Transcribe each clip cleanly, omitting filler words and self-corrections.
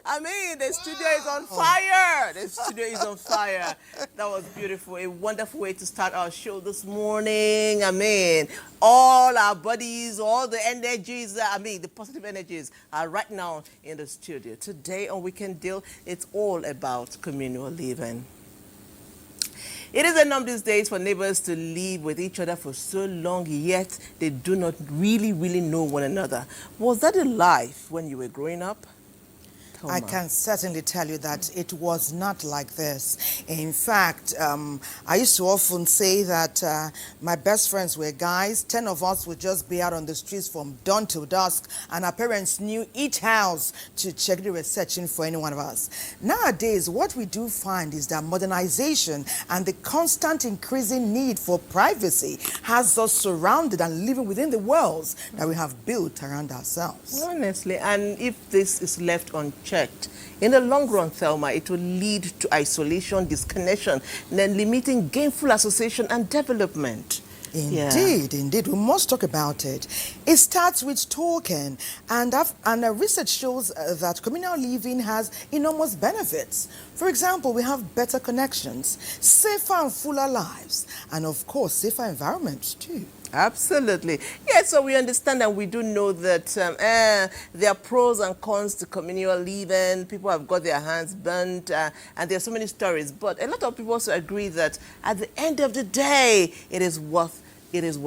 I mean, the studio is on fire. The studio is on fire. That was beautiful. A wonderful way to start our show this morning. I mean, all our bodies, all the energies, the positive energies are right now in the studio. Today on Weekend Deal, it's all about communal living. It is a norm these days for neighbors to live with each other for so long, yet they do not really know one another. Was that a life when you were growing up? I can certainly tell you that it was not like this. In fact, I used to often say that my best friends were guys. 10 of us would just be out on the streets from dawn till dusk, and our parents knew each house to check they were searching for any one of us. Nowadays, what we do find is that modernization and the constant increasing need for privacy has us surrounded and living within the worlds that we have built around ourselves. Honestly, and if this is left unchecked, in the long run, Thelma, it will lead to isolation, disconnection, and then limiting gainful association and development. Indeed, indeed. We must talk about it. It starts with talking, and research shows that communal living has enormous benefits. For example, we have better connections, safer and fuller lives, and of course, safer environments too. Absolutely. Yes, so we understand and we do know that there are pros and cons to communal living. People have got their hands burnt, and there are so many stories. But a lot of people also agree that at the end of the day, it is worth it. It is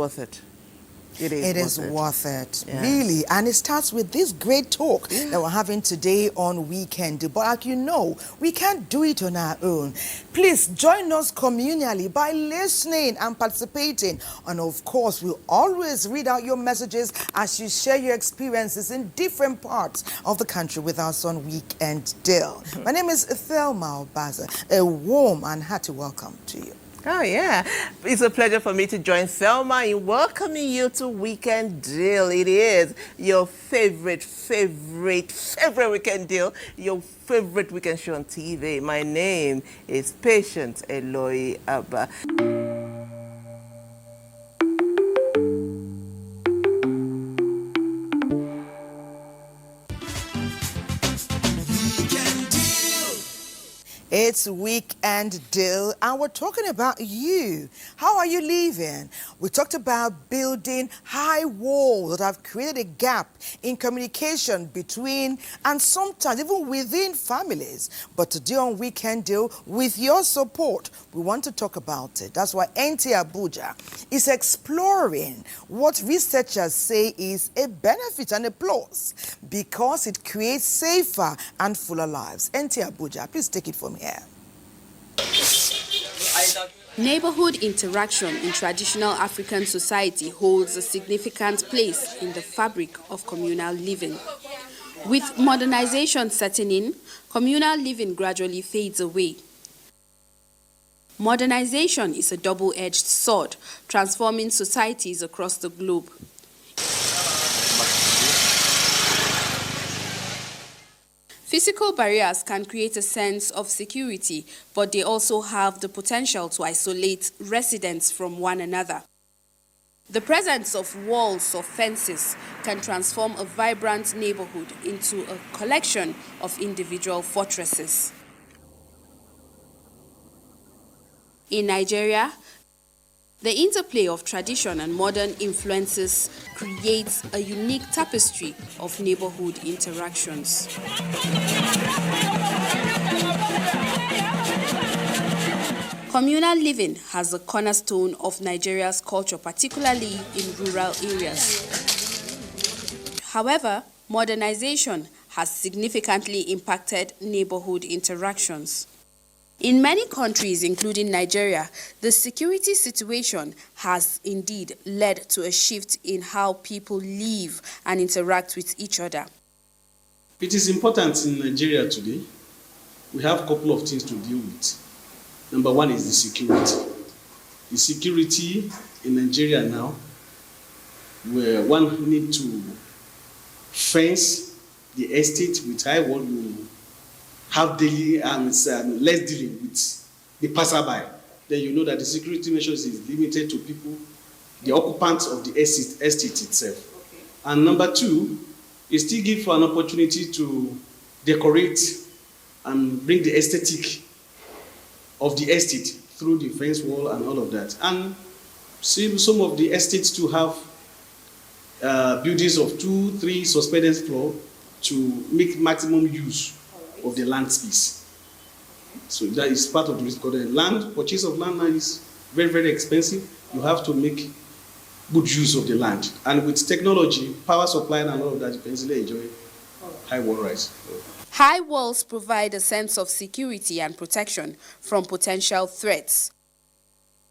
worth it, really. And it starts with this great talk that we're having today on Weekend. But like you know, we can't do it on our own. Please join us communally by listening and participating. And of course, we'll always read out your messages as you share your experiences in different parts of the country with us on Weekend Deal. My name is Thelma Obaza. A warm and hearty welcome to you. Oh, yeah. It's a pleasure for me to join Thelma in welcoming you to Weekend Deal. It is your favorite Weekend Deal, your favorite weekend show on TV. My name is Patient Eloy Abba. It's Weekend Deal, and we're talking about you. How are you living? We talked about building high walls that have created a gap in communication between and sometimes even within families. But today on Weekend Deal, with your support, we want to talk about it. That's why NTA Abuja is exploring what researchers say is a benefit and a plus because it creates safer and fuller lives. NTA Abuja, please take it from here. Neighborhood interaction in traditional African society holds a significant place in the fabric of communal living. With modernization setting in, communal living gradually fades away. Modernization is a double-edged sword, transforming societies across the globe. Physical barriers can create a sense of security, but they also have the potential to isolate residents from one another. The presence of walls or fences can transform a vibrant neighborhood into a collection of individual fortresses. In Nigeria, the interplay of tradition and modern influences creates a unique tapestry of neighborhood interactions. Communal living has a cornerstone of Nigeria's culture, particularly in rural areas. However, modernization has significantly impacted neighborhood interactions. In many countries, including Nigeria, the security situation has indeed led to a shift in how people live and interact with each other. It is important in Nigeria today. We have a couple of things to deal with. Number one is the security. The security in Nigeria now, where one need to fence the estate with high wall, you have daily less dealing with the passerby. Then you know that the security measures is limited to people, the occupants of the estate itself. Okay. And number two, it still gives for an opportunity to decorate and bring the aesthetic of the estate through the fence wall and all of that. And see some of the estates to have buildings of 2-3 suspended floors to make maximum use of the land space. So that is part of the risk. Because the land, purchase of land now is very, very expensive. You have to make good use of the land. And with technology, power supply and all of that, you can easily enjoy high wall rise. High walls provide a sense of security and protection from potential threats.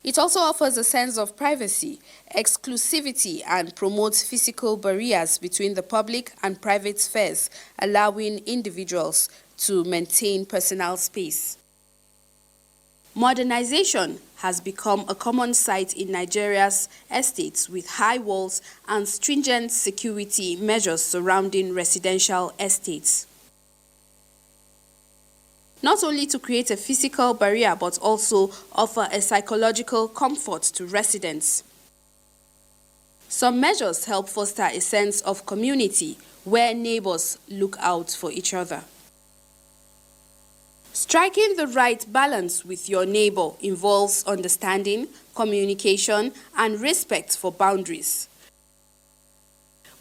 It also offers a sense of privacy, exclusivity, and promotes physical barriers between the public and private spheres, allowing individuals to maintain personal space. Modernization has become a common sight in Nigeria's estates, with high walls and stringent security measures surrounding residential estates. Not only to create a physical barrier, but also offer a psychological comfort to residents. Some measures help foster a sense of community where neighbors look out for each other. Striking the right balance with your neighbor involves understanding, communication, and respect for boundaries.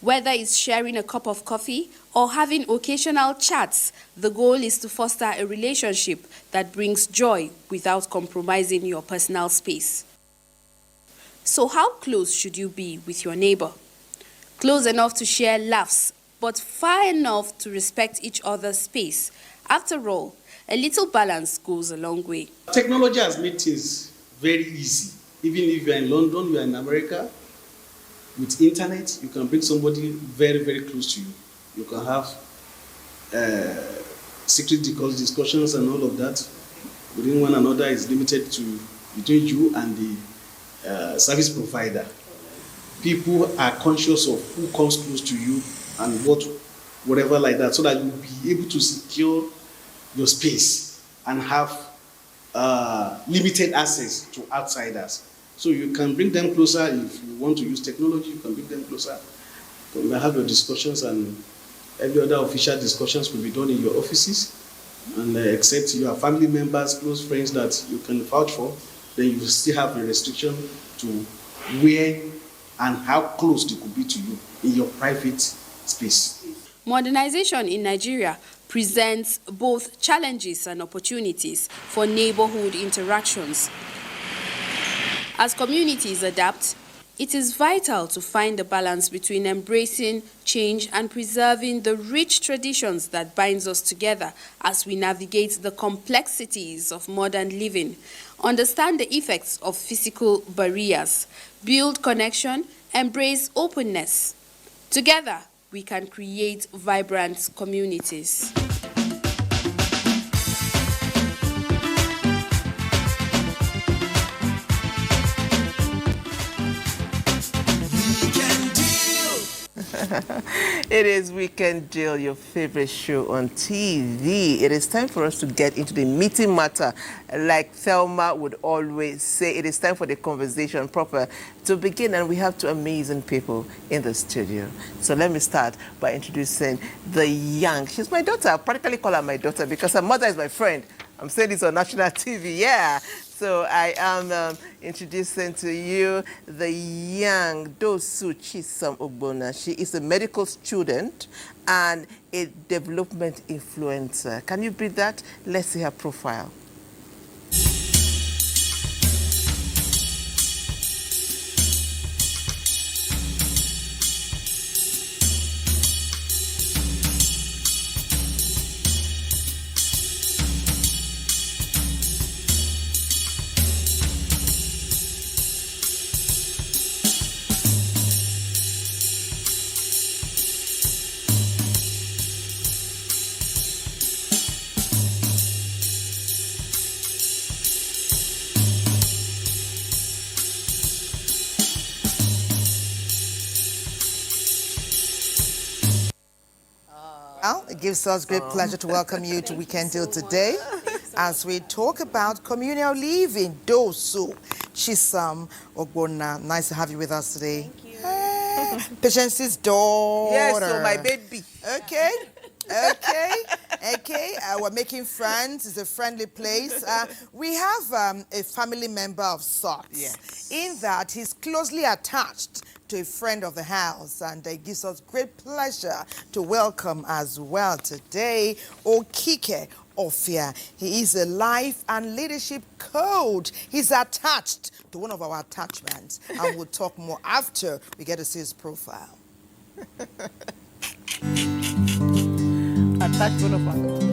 Whether it's sharing a cup of coffee or having occasional chats, the goal is to foster a relationship that brings joy without compromising your personal space. So how close should you be with your neighbor? Close enough to share laughs, but far enough to respect each other's space. After all, a little balance goes a long way. Technology has made things very easy. Even if you are in London, you are in America, with internet, you can bring somebody very, very close to you. You can have secret discussions and all of that within one another. Is limited to between you and the service provider. People are conscious of who comes close to you and whatever like that, so that you'll be able to secure your space and have limited access to outsiders. So you can bring them closer. If you want to use technology, you can bring them closer. You can have your discussions, and every other official discussions will be done in your offices. And except you have family members, close friends that you can vouch for, then you still have a restriction to where and how close they could be to you in your private space. Modernization in Nigeria presents both challenges and opportunities for neighborhood interactions. As communities adapt, it is vital to find a balance between embracing change and preserving the rich traditions that binds us together as we navigate the complexities of modern living. Understand the effects of physical barriers, build connection, embrace openness. Together, we can create vibrant communities. It is Weekend Deal, your favorite show on TV. It is time for us to get into the meaty matter. Like Thelma would always say, it is time for the conversation proper to begin, and we have two amazing people in the studio. So let me start by introducing the young. She's my daughter. I practically call her my daughter because her mother is my friend. I'm saying this on national TV, yeah. So I am introducing to you the young Dosu Chisam Ogbonna. She is a medical student and a development influencer. Can you beat that? Let's see her profile. Well, it gives us great pleasure to welcome you to Weekend Deal today as we talk about communal living. Dosu Chisam Ogbonna. Nice to have you with us today. Thank you. Patience's daughter. Yes, so my baby. Okay. We're making friends. It's a friendly place. We have a family member of sorts. Yes. In that he's closely attached to a friend of the house, and it gives us great pleasure to welcome as well today Okike Ofia. He is a life and leadership coach. He's attached to one of our attachments, and we'll talk more after we get to see his profile. And attach both of us.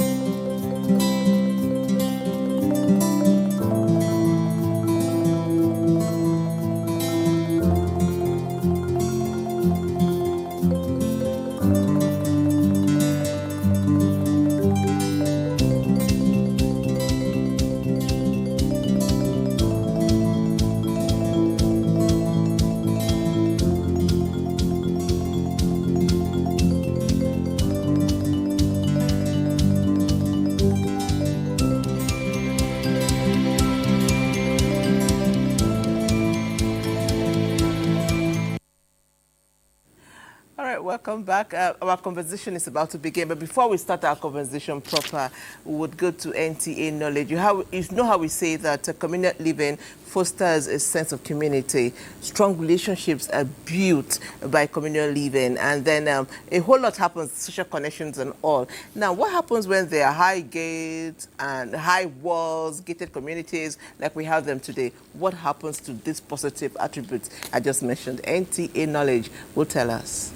Welcome back. Our conversation is about to begin, but before we start our conversation proper, we would go to NTA knowledge. You know how we say that communal living fosters a sense of community. Strong relationships are built by communal living, and then a whole lot happens, social connections and all. Now, what happens when there are high gates and high walls, gated communities like we have them today? What happens to these positive attributes I just mentioned? NTA knowledge will tell us.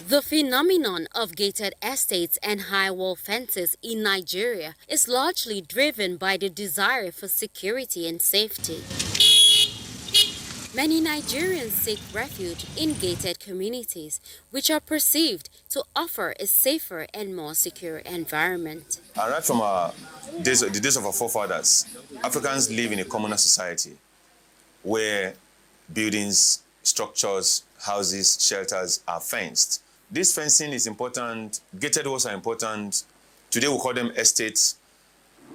The phenomenon of gated estates and high wall fences in Nigeria is largely driven by the desire for security and safety. Many Nigerians seek refuge in gated communities, which are perceived to offer a safer and more secure environment. Right from the days of our forefathers, Africans live in a communal society where buildings, structures, houses, shelters are fenced. This fencing is important. Gated walls are important. Today we call them estates.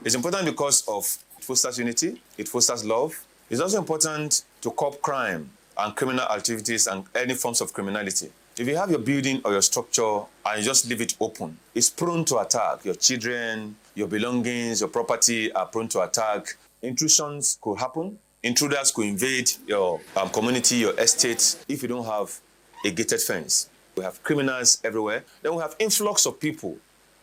It's important because it fosters unity, it fosters love. It's also important to curb crime and criminal activities and any forms of criminality. If you have your building or your structure and you just leave it open, it's prone to attack. Your children, your belongings, your property are prone to attack. Intrusions could happen. Intruders could invade your community, your estate, if you don't have a gated fence. We have criminals everywhere. Then we have influx of people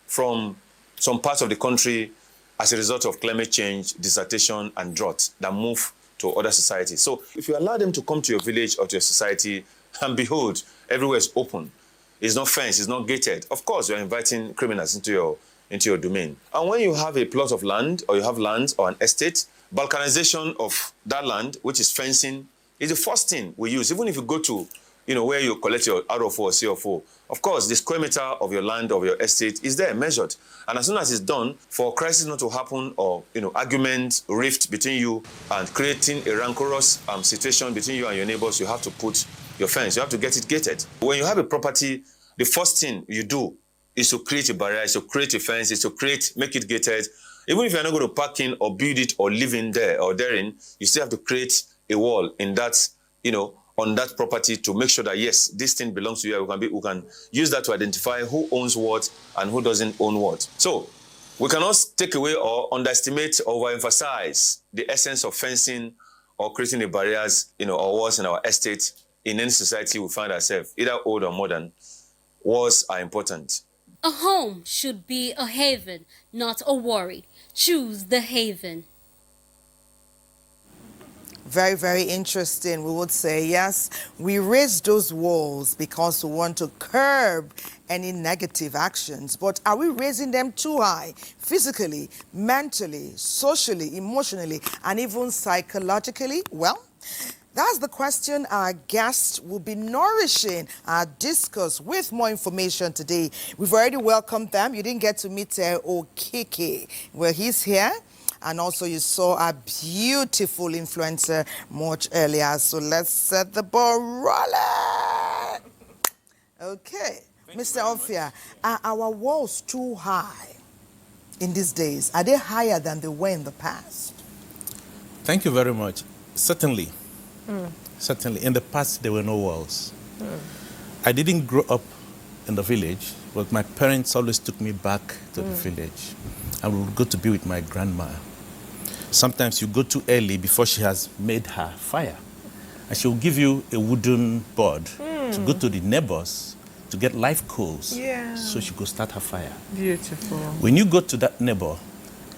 from some parts of the country as a result of climate change, desertation, and drought that move to other societies. So if you allow them to come to your village or to your society, and behold, everywhere is open. It's not fenced, it's not gated. Of course, you're inviting criminals into your domain. And when you have a plot of land, or you have land or an estate, balkanization of that land, which is fencing, is the first thing we use. Even if you go to where you collect your RO4 or CO4, of course, the square meter of your land, of your estate is there, measured. And as soon as it's done, for a crisis not to happen or, argument, rift between you and creating a rancorous situation between you and your neighbors, you have to put your fence. You have to get it gated. When you have a property, the first thing you do is to create a barrier, is to create a fence, is to make it gated. Even if you're not going to park in or build it or live in there or therein, you still have to create a wall in that, on that property to make sure that, yes, this thing belongs to you. We can use that to identify who owns what and who doesn't own what. So we cannot take away or underestimate or overemphasize the essence of fencing or creating the barriers, or walls in our estate. In any society we find ourselves, either old or modern, walls are important. A home should be a haven, not a worry. Choose the haven. Very, very interesting. We would say, yes, we raise those walls because we want to curb any negative actions. But are we raising them too high, physically, mentally, socially, emotionally, and even psychologically? Well, that's the question our guests will be nourishing our discourse with more information today. We've already welcomed them. You didn't get to meet Okeke. Well, he's here. And also you saw a beautiful influencer much earlier. So let's set the ball rolling. Okay. Mr. Ofia, are our walls too high in these days? Are they higher than they were in the past? Thank you very much. Certainly. Certainly. In the past, there were no walls. I didn't grow up in the village, but my parents always took me back to the village. I would go to be with my grandma. Sometimes you go too early before she has made her fire. And she will give you a wooden board to go to the neighbors to get live coals. Yeah. So she could start her fire. Beautiful. When you go to that neighbor,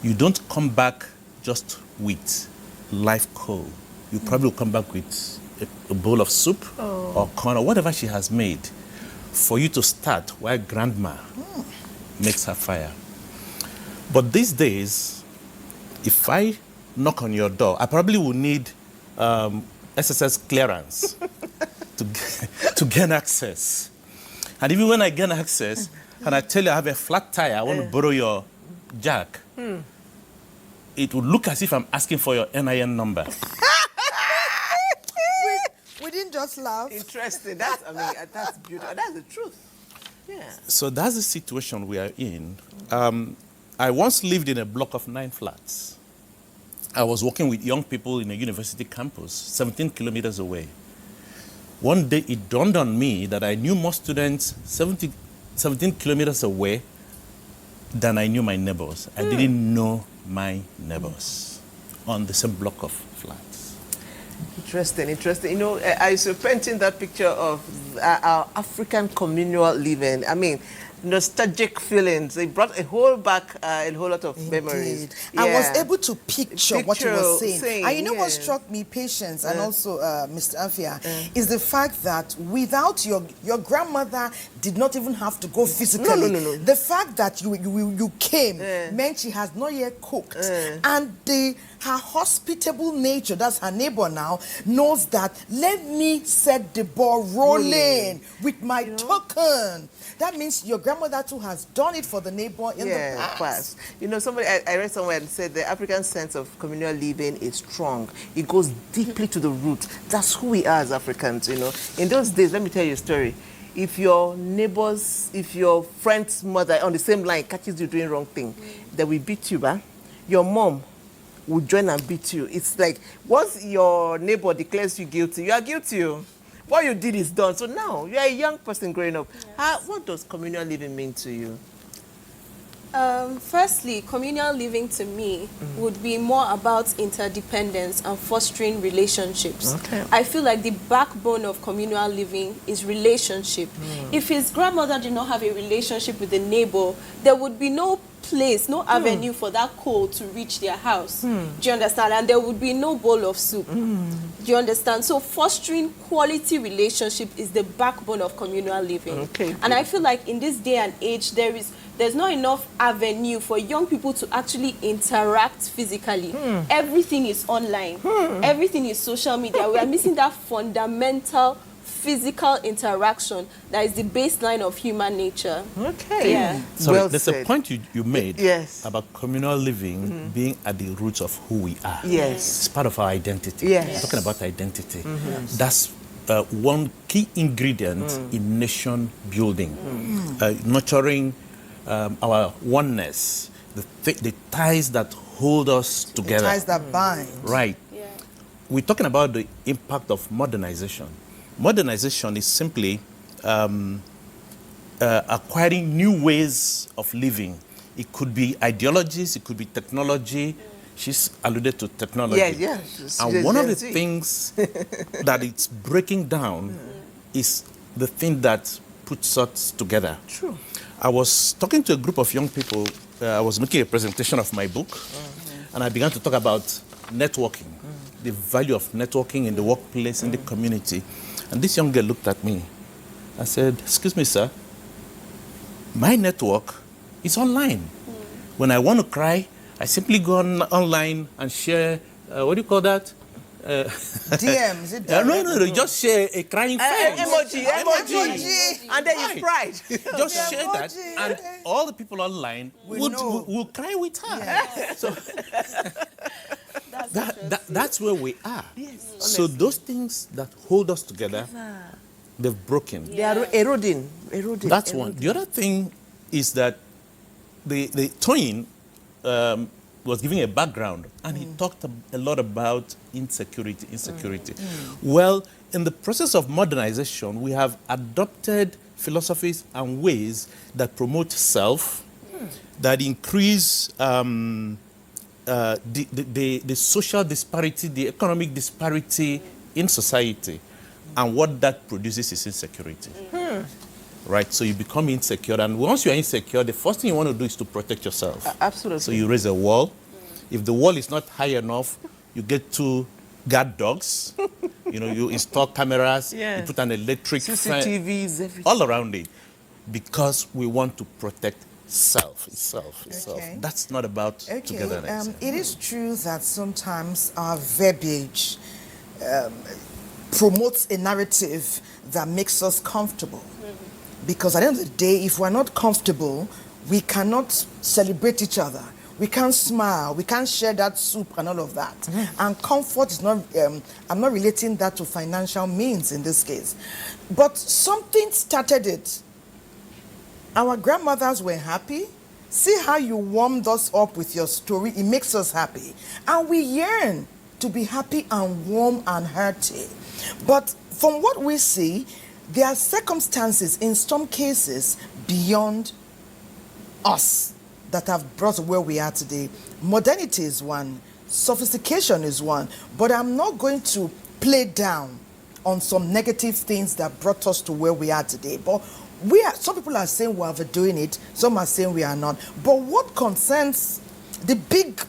you don't come back just with live coal. You probably will come back with a bowl of soup or corn or whatever she has made. for you to start while grandma makes her fire. But these days, if I knock on your door, I probably will need SSS clearance to gain access. And even when I gain access, and I tell you I have a flat tire, I want to borrow your jack, it would look as if I'm asking for your NIN number. We didn't just laugh. Interesting. That's beautiful. That's the truth. Yeah. So that's the situation we are in. I once lived in a block of 9 flats. I was working with young people in a university campus, 17 kilometers away. One day it dawned on me that I knew more students 17 kilometers away than I knew my neighbors. I didn't know my neighbors on the same block of flats. Interesting. You know, I was painting that picture of our African communal living. I mean, nostalgic feelings. They brought a whole lot of memories. I was able to picture what you were saying. And you know what struck me, Patience, and also Mr. Afia, is the fact that without your grandmother did not even have to go physically. No. The fact that you came meant she has not yet cooked. And her hospitable nature, that's her neighbor now, knows that let me set the ball rolling with my token. That means your grandmother too has done it for the neighbor in the past. You know, I read somewhere and said the African sense of communal living is strong. It goes deeply to the root. That's who we are as Africans, you know. In those days, let me tell you a story. If your friend's mother on the same line catches you doing wrong thing, they will beat you, bah? Your mom will join and beat you. It's like once your neighbor declares you guilty, you are guilty. What you did is done. So now you're a young person growing up. Yes. What does communal living mean to you? Firstly, communal living to me would be more about interdependence and fostering relationships. Okay. I feel like the backbone of communal living is relationship. If his grandmother did not have a relationship with the neighbor, there would be no place, no avenue for that coal to reach their house. Do you understand? And there would be no bowl of soup. Do you understand? So fostering quality relationship is the backbone of communal living. Okay. And I feel like in this day and age, there's not enough avenue for young people to actually interact physically. Everything is online. Everything is social media. We are missing that fundamental physical interaction that is the baseline of human nature. Okay. Yeah. So well there's said. a point you made Yes. about communal living being at the roots of who we are. Yes. It's part of our identity. Yes. Talking about identity. That's one key ingredient in nation building, nurturing our oneness, the ties that hold us together. The ties that bind. Right. Yeah. We're talking about the impact of modernization. Modernization is simply acquiring new ways of living. It could be ideologies, it could be technology. She's alluded to technology. And one of the things that it's breaking down is the thing that puts us together. True. I was talking to a group of young people. I was making a presentation of my book, and I began to talk about networking, the value of networking in the workplace, in the community. And this young girl looked at me. I said, "Excuse me, sir, my network is online. When I want to cry, I simply go online and share, what do you call that? DM, is it No, just share a crying face. Emoji. And then you cried. Just share that, and all the people online will cry with her. So that's where we are. Yes, so those things that hold us together, they've broken. They are eroding. That's one. The other thing is that the twin was giving a background, and he talked a lot about insecurity. Well, in the process of modernization, we have adopted philosophies and ways that promote self, that increase the social disparity, the economic disparity in society, and what that produces is insecurity. Right, so you become insecure, and once you are insecure, the first thing you want to do is to protect yourself. Absolutely. So you raise a wall. If the wall is not high enough, you get 2 guard dogs, You know, you install cameras, Yes. you put an electric fan CCTVs, everything. all around it, because we want to protect itself. Okay. That's not about togetherness. It is true that sometimes our verbiage promotes a narrative that makes us comfortable. Because at the end of the day, if we're not comfortable, we cannot celebrate each other. We can't smile. We can't share that soup and all of that. And comfort is not, I'm not relating that to financial means in this case. But something started it. Our grandmothers were happy. See how you warmed us up with your story. It makes us happy. And we yearn to be happy and warm and hearty. But from what we see, there are circumstances in some cases beyond us that have brought us where we are today. Modernity is one, sophistication is one, but I'm not going to play down on some negative things that brought us to where we are today. But some people are saying we're overdoing it, some are saying we are not. But what concerns the big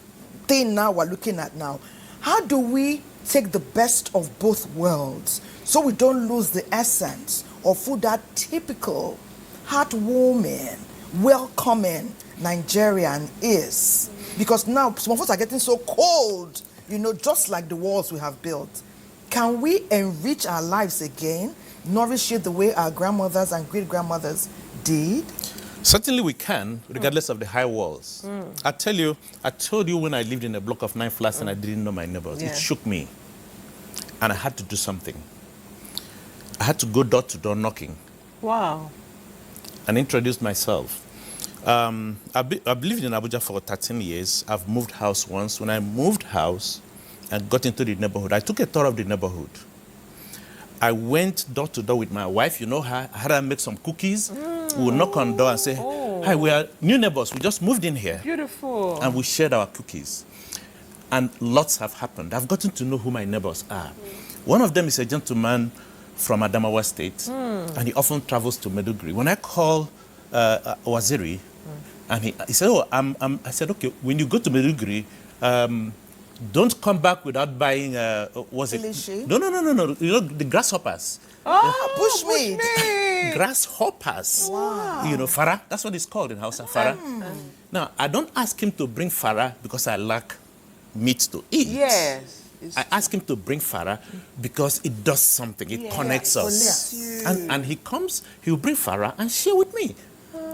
thing now we're looking at now, how do we take the best of both worlds so we don't lose the essence of food that typical, heartwarming, welcoming Nigerian is? Because now some of us are getting so cold, you know, just like the walls we have built. Can we enrich our lives again, nourish it the way our grandmothers and great-grandmothers did? Certainly we can, regardless of the high walls. I told you when I lived in a block of 9 flats and I didn't know my neighbors. It shook me. And I had to do something. I had to go door to door knocking. Wow. And introduce myself. I've lived in Abuja for 13 years. I've moved house once. When I moved house and got into the neighborhood, I took a tour of the neighborhood. I went door to door with my wife. You know her. I had her make some cookies. We would knock on the door and say, hi, we are new neighbors. We just moved in here. Beautiful. And we shared our cookies. And lots have happened. I've gotten to know who my neighbors are. One of them is a gentleman from Adamawa State, and he often travels to Maiduguri. When I call Waziri, and he said, I said, okay, when you go to Maiduguri, don't come back without buying, what's it? Kilishi? No. You know, the grasshoppers. Bushmeat. Grasshoppers. Wow. You know, farah, that's what it's called in Hausa, farah. Now, I don't ask him to bring farah because I lack meat to eat. Yes. I ask him to bring farah because it does something. It connects us. And he comes, he'll bring farah and share with me.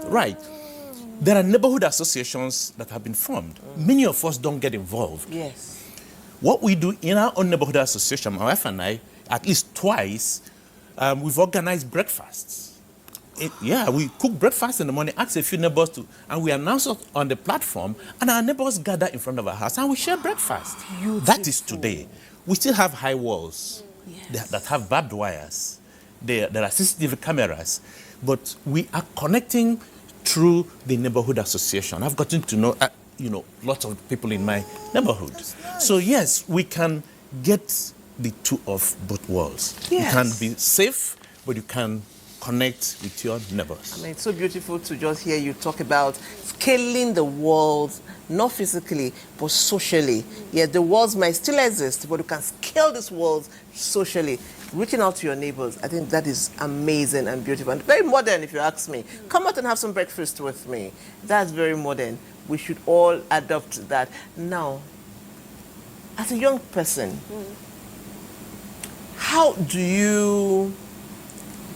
Right. There are neighborhood associations that have been formed. Many of us don't get involved. Yes. What we do in our own neighborhood association, my wife and I, at least twice, we've organized breakfasts. We cook breakfast in the morning, ask a few neighbors to, and we announce it on the platform, and our neighbors gather in front of our house and we share breakfast. Beautiful. That is today. We still have high walls that have barbed wires. There are CCTV cameras, but we are connecting through the neighborhood association. I've gotten to know, lots of people in my neighborhood. Nice. So yes, we can get the two of both worlds. Yes. You can be safe, but you can connect with your neighbors. I mean, it's so beautiful to just hear you talk about scaling the walls, not physically, but socially. Yeah, the walls might still exist, but you can scale these walls socially. Reaching out to your neighbors, I think that is amazing and beautiful and very modern, if you ask me. Come out and have some breakfast with me. That's very modern. We should all adopt that. Now, as a young person, how do you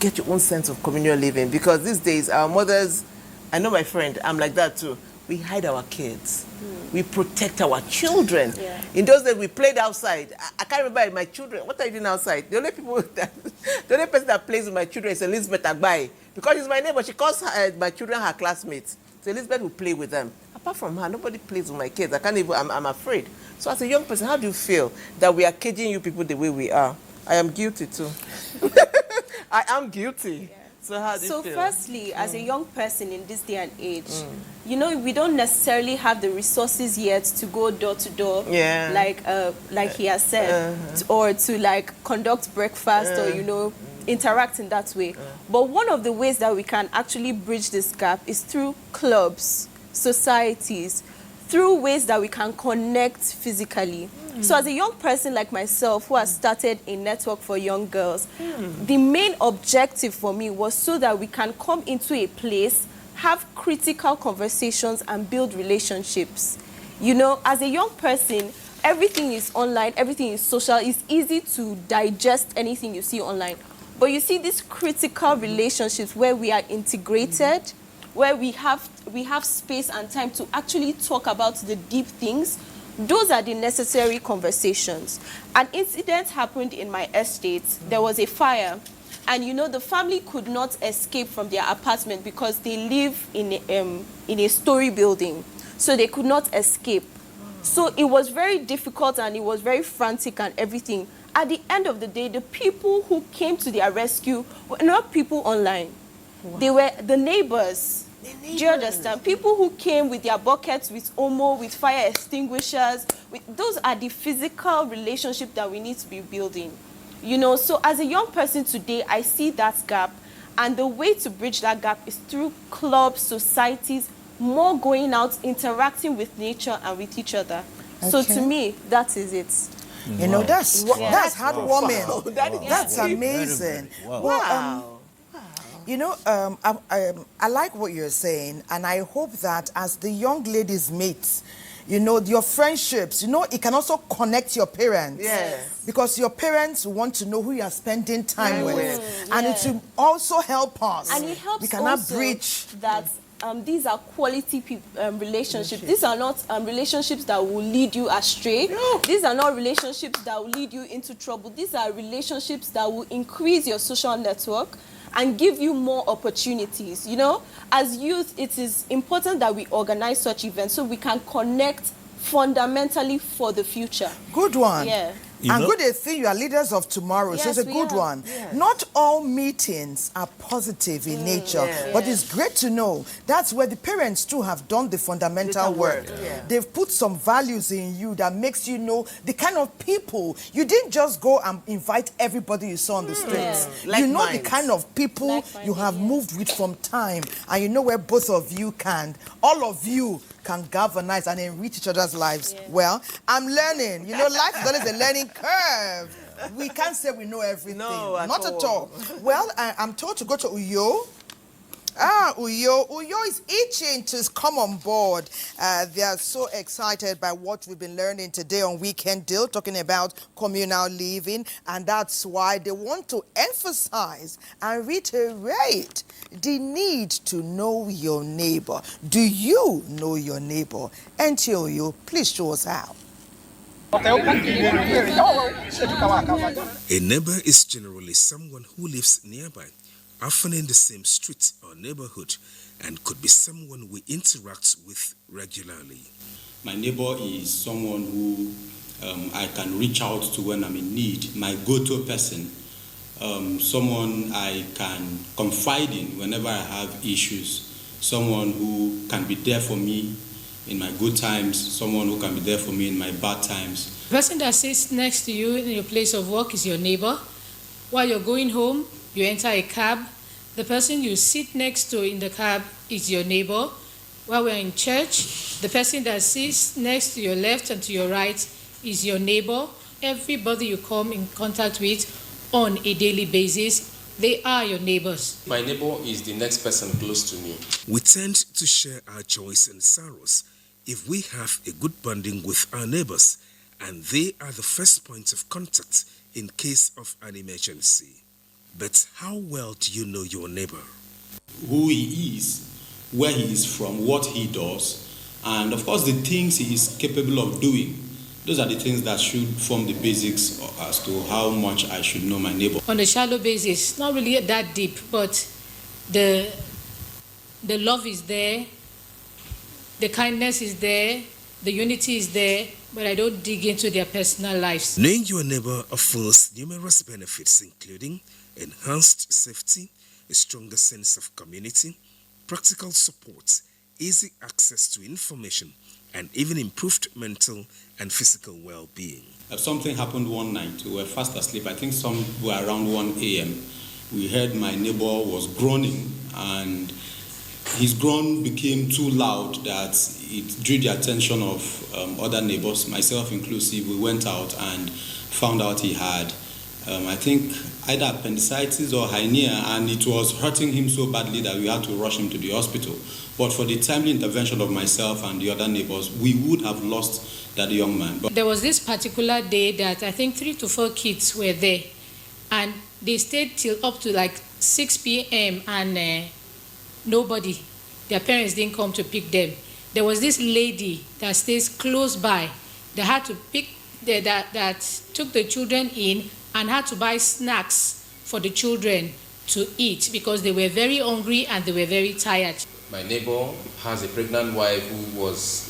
get your own sense of communal living? Because these days, our mothers, I know my friend, I'm like that too. We hide our kids. We protect our children. Yeah. In those days, we played outside. I can't remember my children. What are you doing outside? The only person that plays with my children is Elizabeth Agbai. Because she's my neighbor, she calls my children her classmates. So Elizabeth will play with them. Apart from her, nobody plays with my kids. I can't even, I'm afraid. So as a young person, how do you feel that we are caging you people the way we are? I am guilty too. I am guilty. Yeah. So how do you feel? Firstly, as a young person in this day and age, you know, we don't necessarily have the resources yet to go door to door, like he has said, or to like conduct breakfast or, you know, interact in that way. But one of the ways that we can actually bridge this gap is through clubs, societies, through ways that we can connect physically. So as a young person like myself who has started a network for young girls, the main objective for me was so that we can come into a place, have critical conversations and build relationships. You know, as a young person, everything is online, everything is social. It's easy to digest anything you see online. But you see these critical relationships where we are integrated, where we have space and time to actually talk about the deep things. Those are the necessary conversations. An incident happened in my estate. There was a fire. And you know, the family could not escape from their apartment because they live in a story building. So they could not escape. So it was very difficult and it was very frantic and everything. At the end of the day, the people who came to their rescue were not people online. Wow. They were the neighbors. Do you understand? People who came with their buckets, with Omo, with fire extinguishers. Those are the physical relationships that we need to be building. You know, so as a young person today, I see that gap. And the way to bridge that gap is through clubs, societies, more going out, interacting with nature and with each other. Okay. So to me, that is it. You know, that's heartwarming. Wow. That's amazing. Wow. Well, you know, I like what you're saying, and I hope that as the young ladies meet, you know, your friendships, you know, it can also connect your parents. Yes. Because your parents want to know who you are spending time with. And it will also help us. And it helps we cannot also breach that these are quality relationships. These are not relationships that will lead you astray. No. These are not relationships that will lead you into trouble. These are relationships that will increase your social network and give you more opportunities. You know, as youth, it is important that we organize such events so we can connect fundamentally for the future. Good one. Yeah. And good thing you are leaders of tomorrow, so it's a good one. Yes. Not all meetings are positive in nature, but it's great to know that's where the parents too have done the fundamental work. Yeah. They've put some values in you that makes you know the kind of people. You didn't just go and invite everybody you saw on the streets. Yeah. You know the kind of people you have moved with from time, and you know where both of you all of you can galvanize and enrich each other's lives. Yeah. Well, I'm learning. You know, life is always a learning curve. We can't say we know everything. No, not at all. Well, I'm told to go to Uyo. Uyo is itching to come on board. They are so excited by what we've been learning today on Weekend Deal, talking about communal living, and that's why they want to emphasize and reiterate the need to know your neighbor. Do you know your neighbor? NTA Uyo, please show us how. A neighbor is generally someone who lives nearby, often in the same street or neighborhood, and could be someone we interact with regularly. My neighbor is someone who I can reach out to when I'm in need, my go-to person, someone I can confide in whenever I have issues, someone who can be there for me in my good times, someone who can be there for me in my bad times. The person that sits next to you in your place of work is your neighbor. While you're going home, you enter a cab. The person you sit next to in the cab is your neighbor. While we're in church, the person that sits next to your left and to your right is your neighbor. Everybody you come in contact with on a daily basis, they are your neighbors. My neighbor is the next person close to me. We tend to share our joys and sorrows if we have a good bonding with our neighbors, and they are the first points of contact in case of an emergency. But how well do you know your neighbor? Who he is, where he is from, what he does, and of course the things he is capable of doing. Those are the things that should form the basics as to how much I should know my neighbor. On a shallow basis, not really that deep, but the love is there, the kindness is there, the unity is there, but I don't dig into their personal lives. Knowing your neighbor offers numerous benefits, including enhanced safety, a stronger sense of community, practical support, easy access to information, and even improved mental and physical well-being. Something happened one night. We were fast asleep. I think some were around 1 a.m. We heard my neighbor was groaning, and his groan became too loud that it drew the attention of other neighbors, myself inclusive. We went out and found out he had, I think, either appendicitis or hernia, and it was hurting him so badly that we had to rush him to the hospital. But for the timely intervention of myself and the other neighbors, we would have lost that young man. But there was this particular day that I think 3 to 4 kids were there, and they stayed till up to like 6 p.m. and nobody, their parents didn't come to pick them. There was this lady that stays close by that had to pick, that took the children in and had to buy snacks for the children to eat because they were very hungry and they were very tired. My neighbor has a pregnant wife who was,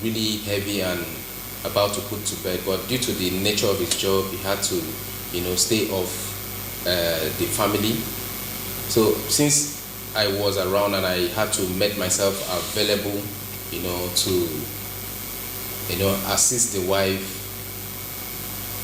really heavy and about to put to bed, but due to the nature of his job, he had to, stay off the family. So since I was around and I had to make myself available, to, assist the wife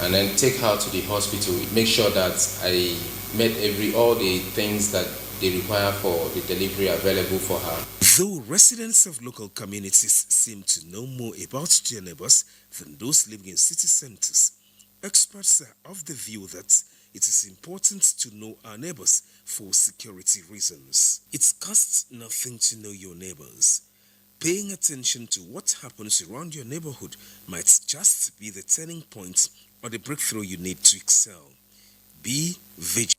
and then take her to the hospital, make sure that I made all the things that they require for the delivery available for her. Though residents of local communities seem to know more about their neighbors than those living in city centers, experts are of the view that it is important to know our neighbors for security reasons. It costs nothing to know your neighbors. Paying attention to what happens around your neighborhood might just be the turning point or the breakthrough you need to excel. Be vigilant.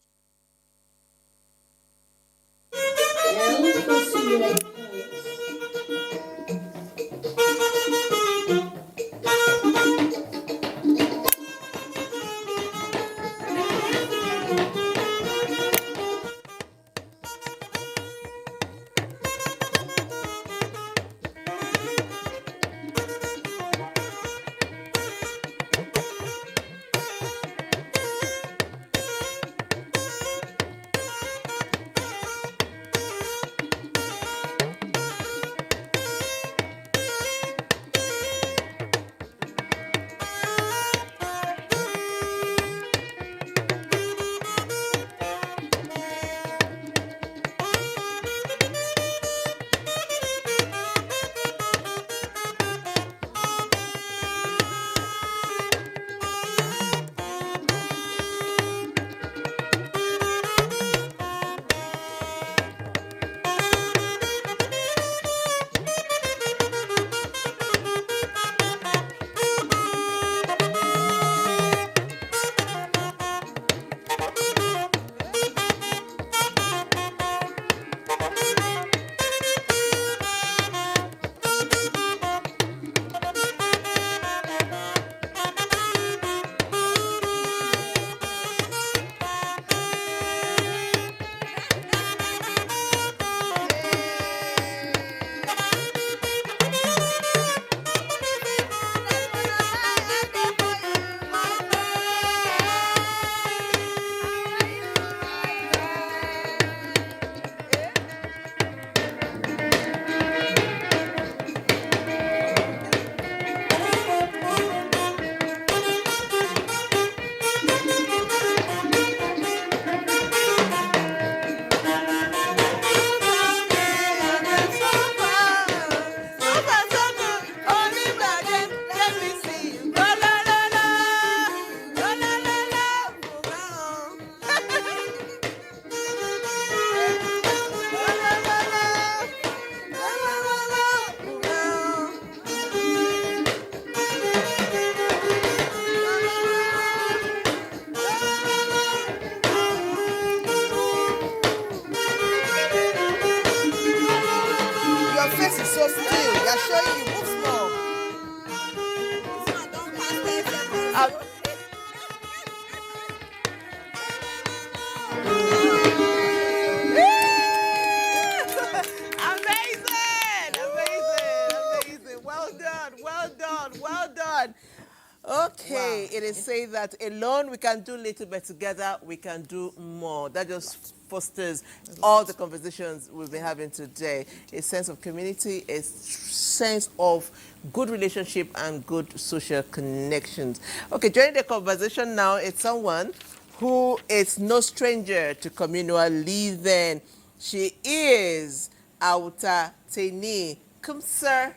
Okay, wow. It is saying that alone we can do little, but together we can do more. That just fosters all the conversations we've been having today. A sense of community, a sense of good relationship and good social connections. Okay, joining the conversation now is someone who is no stranger to communal living. She is Auta Teni Kumsir.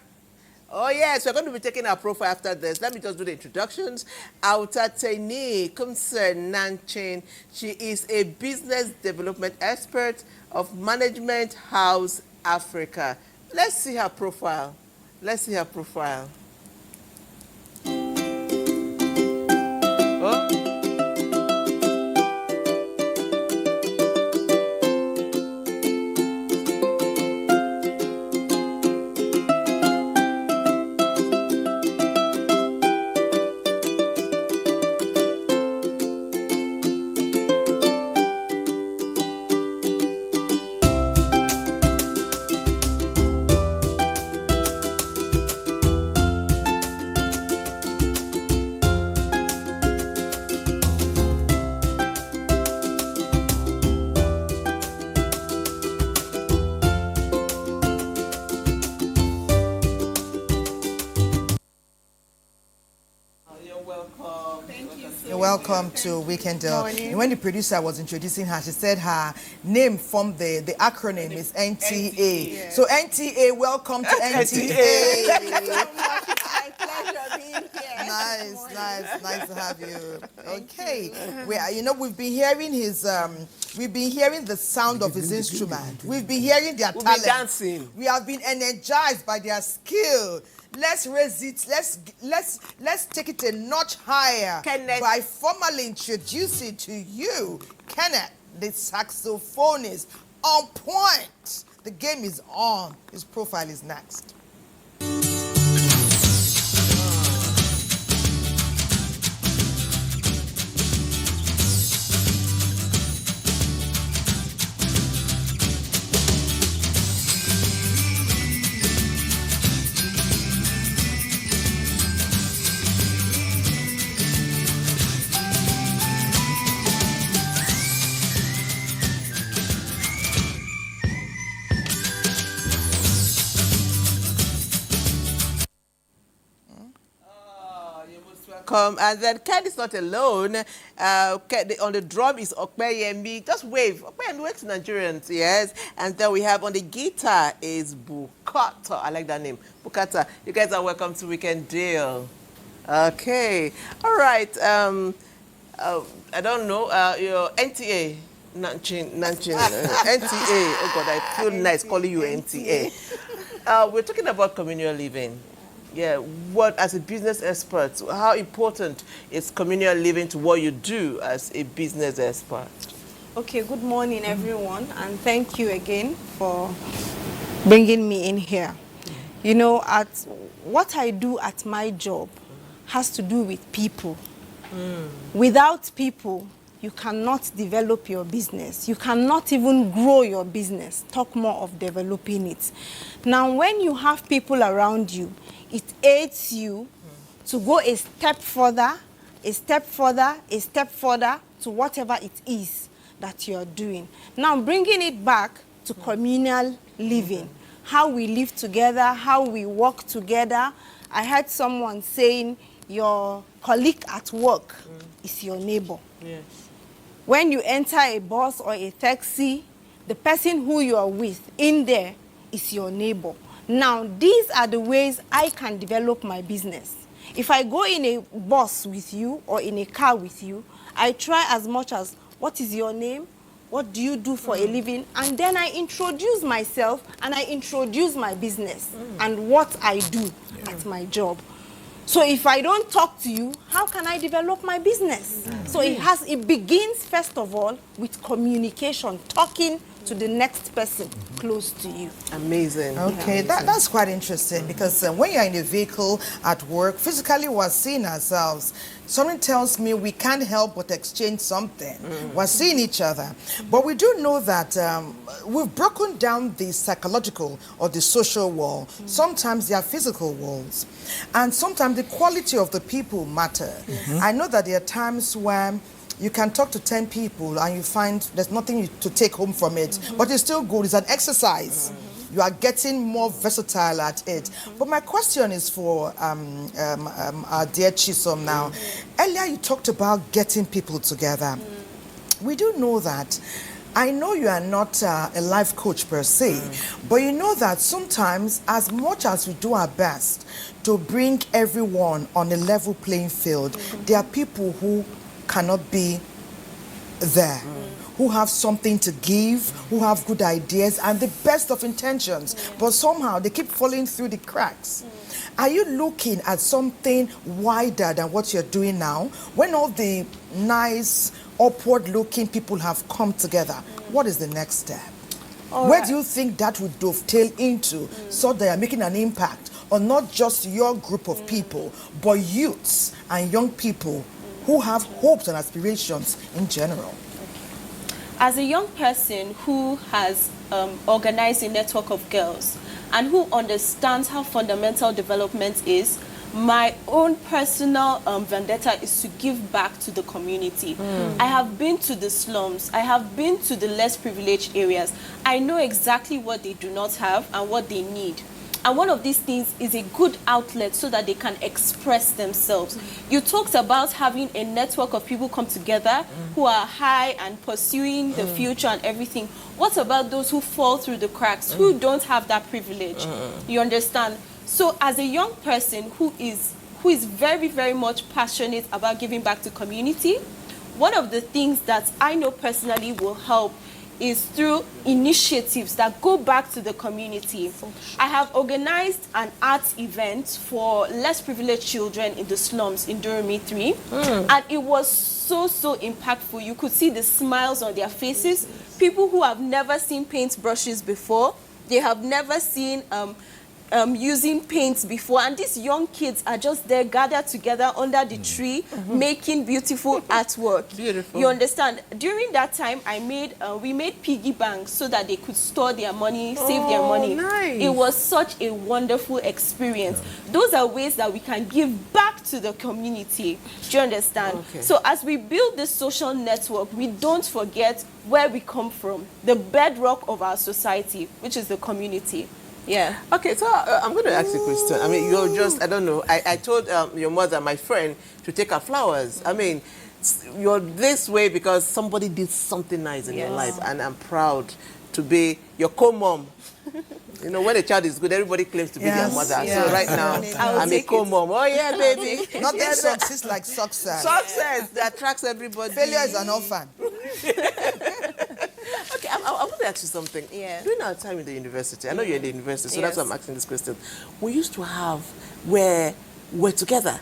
Oh yes, we're going to be taking our profile after this. Let me just do the introductions. Auta Teni Kumsir Nanchin. She is a business development expert of Management House Africa. Let's see her profile. Let's see her profile. Oh. Welcome to Weekend Deal. And when the producer was introducing her, she said her name from the acronym is NTA. So NTA, welcome to NTA. My pleasure being here. Nice to have you. Okay, we've been hearing we've been hearing the sound of his instrument. We've been hearing their talent. Been dancing. We have been energized by their skill. Let's raise it. Let's take it a notch higher by formally introducing to you Kenneth, the saxophonist. On point. The game is on. His profile is next. And then Ken is not alone. On the drum is Okpeyemi. Just wave. Okpeyemi works Nigerians, yes. And then we have on the guitar is Bukata. I like that name. Bukata. You guys are welcome to Weekend Deal. Okay. All right. I don't know. Your NTA. Nanchin. NTA. Oh, God, I feel nice calling you NTA. We're talking about communal living. Yeah, what as a business expert, how important is communal living to what you do as a business expert? Okay, good morning everyone, and thank you again for bringing me in here. You know, what I do at my job has to do with people. Without people, you cannot develop your business. You cannot even grow your business, talk more of developing it. Now, when you have people around you, it aids you to go a step further to whatever it is that you're doing. Now, bringing it back to communal living, how we live together, how we work together. I heard someone saying your colleague at work is your neighbor. Yes. When you enter a bus or a taxi, the person who you are with in there is your neighbor. Now, these are the ways I can develop my business. If I go in a bus with you or in a car with you, I try as much as, what is your name? What do you do for a living? And then I introduce myself and I introduce my business and what I do at my job. So if I don't talk to you, how can I develop my business? So it begins first of all with communication, talking to the next person close to you. Amazing. Okay, that's quite interesting because when you're in a vehicle at work, physically we're seeing ourselves. Something tells me we can't help but exchange something. We're seeing each other. But we do know that we've broken down the psychological or the social wall. Sometimes they are physical walls. And sometimes the quality of the people matter. I know that there are times when you can talk to 10 people and you find there's nothing to take home from it, but it's still good. It's an exercise. You are getting more versatile at it. But my question is for our dear Chisom now. Earlier you talked about getting people together. We do know that I know you are not a life coach per se, but you know that sometimes, as much as we do our best to bring everyone on a level playing field, there are people who cannot be there, who have something to give, who have good ideas and the best of intentions, but somehow they keep falling through the cracks. Are you looking at something wider than what you're doing now? When all the nice, upward-looking people have come together, what is the next step? Where do you think that would dovetail into so that you're making an impact on not just your group of people, but youths and young people who have hopes and aspirations in general? As a young person who has organized a network of girls and who understands how fundamental development is, my own personal vendetta is to give back to the community. I have been to the slums. I have been to the less privileged areas. I know exactly what they do not have and what they need. And one of these things is a good outlet so that they can express themselves. You talked about having a network of people come together who are high and pursuing the future and everything. What about those who fall through the cracks, who don't have that privilege? You understand? So as a young person who is very, very much passionate about giving back to community, one of the things that I know personally will help is through initiatives that go back to the community. I have organized an art event for less privileged children in the slums in Durumi 3, and it was so impactful. You could see the smiles on their faces. People who have never seen paint brushes before, they have never seen using paints before, and these young kids are just there gathered together under the tree making beautiful artwork. Beautiful. You understand? During that time, we made piggy banks so that they could store their money, save their money. Nice. It was such a wonderful experience. Those are ways that we can give back to the community. Do you understand? Okay. So as we build this social network, we don't forget where we come from, the bedrock of our society, which is the community. Yeah. Okay, so I'm going to ask you a question. I mean, you're just, I don't know, I told your mother, my friend, to take her flowers. I mean, you're this way because somebody did something nice in your life, and I'm proud to be your co-mom. You know, when a child is good, everybody claims to be their mother. So right now, I'm a co-mom. Oh, yeah, baby. Not that success like success. Success that attracts everybody. Failure is an orphan. Okay, I want to ask you something. During our time in the university, I know you're in the university, so that's why I'm asking this question. We used to have where we're together.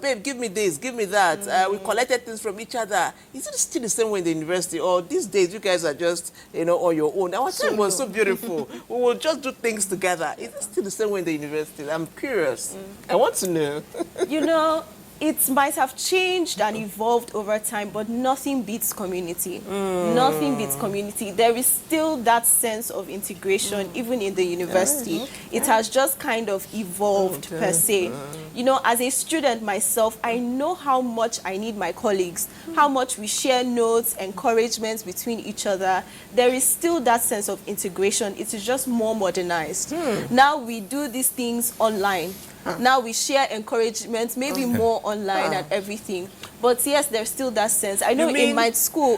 Babe, give me this, give me that. We collected things from each other. Is it still the same way in the university, or these days you guys are just, you know, on your own? Our time was so beautiful. We will just do things together. Is it still the same way in the university? I'm curious. I want to know. You know, it might have changed and evolved over time, but nothing beats community. Nothing beats community. There is still that sense of integration, even in the university. It has just kind of evolved per se. You know, as a student myself, I know how much I need my colleagues, how much we share notes, encouragements between each other. There is still that sense of integration. It is just more modernized. Now we do these things online. Now we share encouragement, maybe more online and everything. But yes, there's still that sense. I know in my school,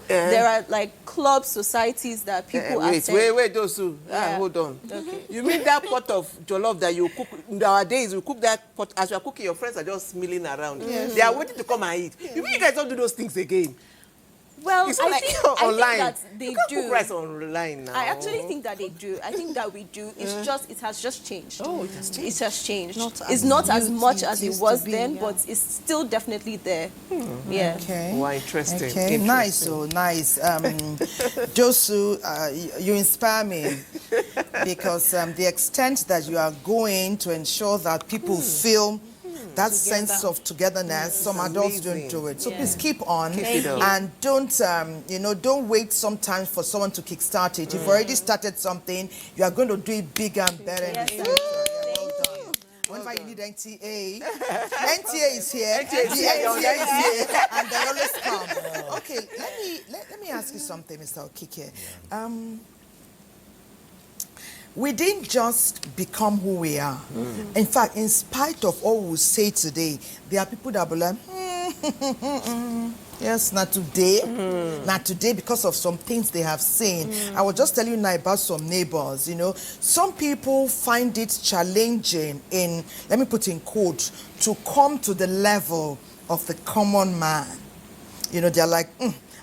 there are like club societies that people attend. Wait, those who, hold on. Okay. You mean that pot of jollof that you cook, nowadays you cook that pot, as you are cooking, your friends are just milling around. They are waiting to come and eat. You mean you guys don't do those things again? Well, I think that they you can't do. cook rice online now. I actually think that they do. I think that we do. It's just, it has just changed. Oh, it has changed. It has changed. It's not as much as it was then, but it's still definitely there. Yeah. Okay. Wow, interesting. Okay, nice, so nice. Josu, you inspire me because the extent that you are going to ensure that people feel that sense of togetherness, some adults don't do it. So please keep on. And don't, don't wait sometimes for someone to kickstart it. You've already started something, you are going to do it bigger and better in the future. Yeah, well done. Whenever you need NTA, NTA is here. NTA is here, and they always come. Okay, let me ask you something, Mr. Okike. We didn't just become who we are. In fact, in spite of all we say today, there are people that will be like, Yes, not today. Not today because of some things they have seen. I was just telling you now about some neighbors, you know. Some people find it challenging in, let me put in quote, to come to the level of the common man. You know, they're like,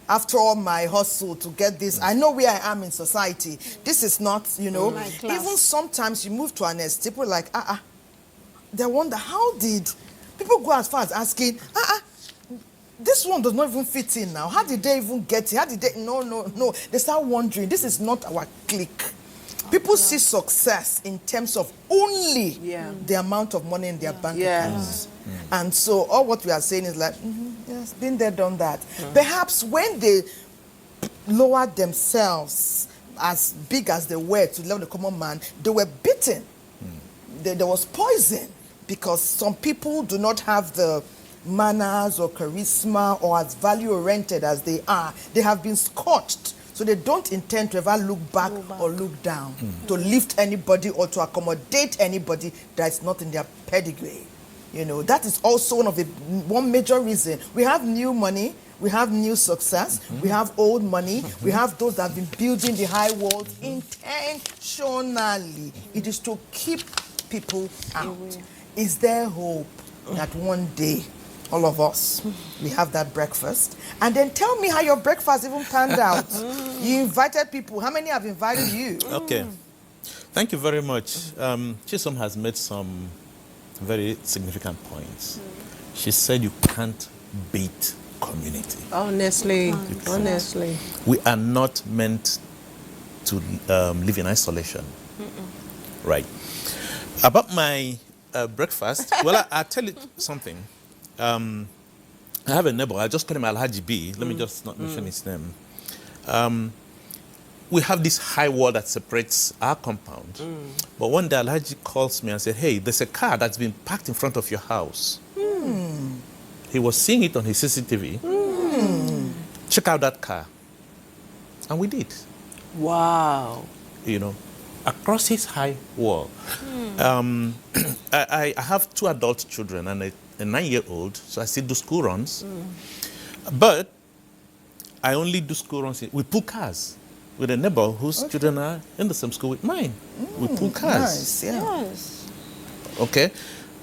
after all my hustle to get this, I know where I am in society. This is not, you know, even sometimes you move to an estate, people are like, they wonder, how did people go as far as asking, this one does not even fit in now. How did they even get it? How did they? No. They start wondering, this is not our clique. People see success in terms of only the amount of money in their bank accounts. And so all what we are saying is like, yes, been there, done that. Perhaps when they lowered themselves as big as they were to the level of the common man, they were beaten. There was poison because some people do not have the manners or charisma or as value-oriented as they are. They have been scorched, so they don't intend to ever look back or look down, to lift anybody or to accommodate anybody that is not in their pedigree. You know, that is also one major reason. We have new money, we have new success, we have old money, we have those that have been building the high walls intentionally. It is to keep people out. Is there hope that one day all of us, we have that breakfast? And then tell me how your breakfast even panned out. You invited people. How many have invited you? Okay. Thank you very much. Chisom has made some very significant points. She said you can't beat community. Honestly. We are not meant to live in isolation. Right. About my breakfast, well, I'll tell you something. I have a neighbor, I just call him Alhaji B. Let me just not mention his name. We have this high wall that separates our compound. But one day Alhaji calls me and said, hey, there's a car that's been parked in front of your house. He was seeing it on his CCTV. Check out that car. And we did. Wow. You know, across his high wall. I have 2 adult children and a 9-year-old, so I still do school runs. But I only do school runs. We pull cars with a neighbor whose children are in the same school with mine. We pull cars. Nice, Okay.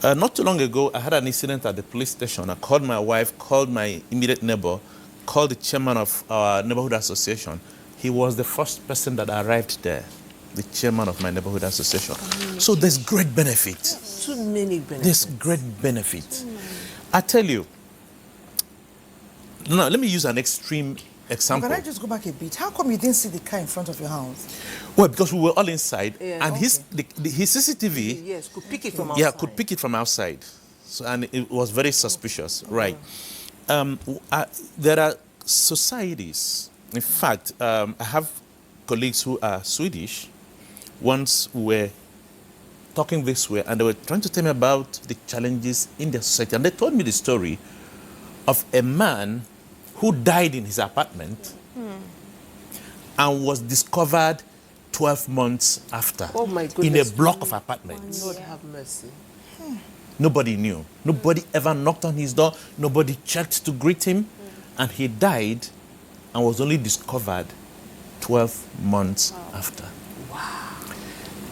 Not too long ago, I had an incident at the police station. I called my wife, called my immediate neighbor, called the chairman of our neighborhood association. He was the first person that arrived there, the chairman of my neighborhood association. So there's great benefit. Too many benefits. There's great benefit. I tell you, now let me use an extreme example. Can I just go back a bit? How come you didn't see the car in front of your house? Well, because we were all inside, and his CCTV, could pick it from outside. could pick it from outside. So, and it was very suspicious, right? There are societies. In fact, I have colleagues who are Swedish. Once we were talking this way, and they were trying to tell me about the challenges in their society. And they told me the story of a man who died in his apartment and was discovered 12 months after in a block of apartments. Lord have mercy. Nobody knew. Nobody ever knocked on his door. Nobody checked to greet him. And he died and was only discovered 12 months after.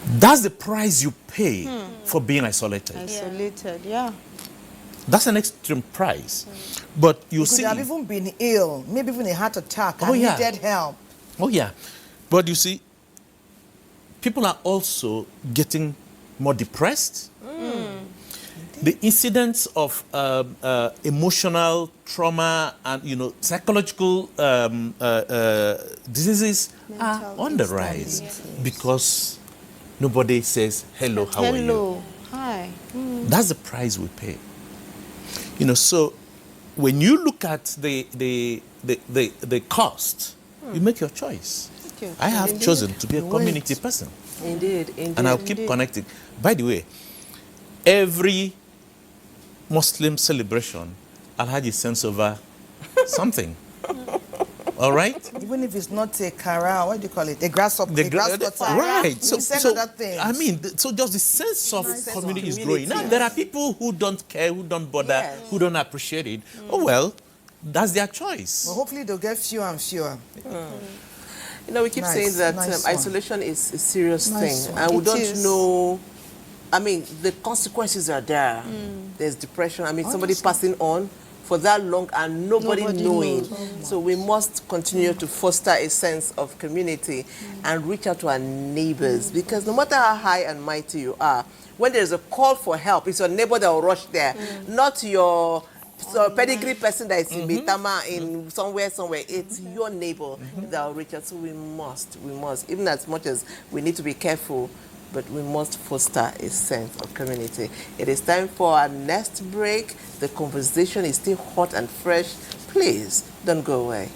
That's the price you pay for being isolated. Isolated, That's an extreme price. But you You see... could have even been ill, maybe even a heart attack, and needed help. Oh, yeah. But you see, people are also getting more depressed. The incidence of emotional trauma and, psychological diseases are on the rise because nobody says, hello, how are you? Hi. That's the price we pay. So when you look at the cost, you make your choice. I have chosen to be a community person. Indeed. And I'll keep connecting. By the way, every Muslim celebration, Alhaji sends over something. All right? Even if it's not a cara, what do you call it? A grasshopper. Right. So, send other things. I mean, so just the sense of community is growing. Now, yes. there are people who don't care, who don't bother, Yes. who don't appreciate it. Oh, well, that's their choice. Well, hopefully they'll get fewer and fewer. You know, we keep saying that isolation is a serious thing, and we don't know. I mean, the consequences are there. There's depression. I mean, somebody passing on for that long and nobody knowing. So we must continue to foster a sense of community and reach out to our neighbors, because no matter how high and mighty you are, when there's a call for help, it's your neighbor that will rush there, not your pedigree person that is in Betama in somewhere. It's your neighbor that will reach out. So we must, even as much as we need to be careful, but we must foster a sense of community. It is time for our next break. The conversation is still hot and fresh. Please don't go away.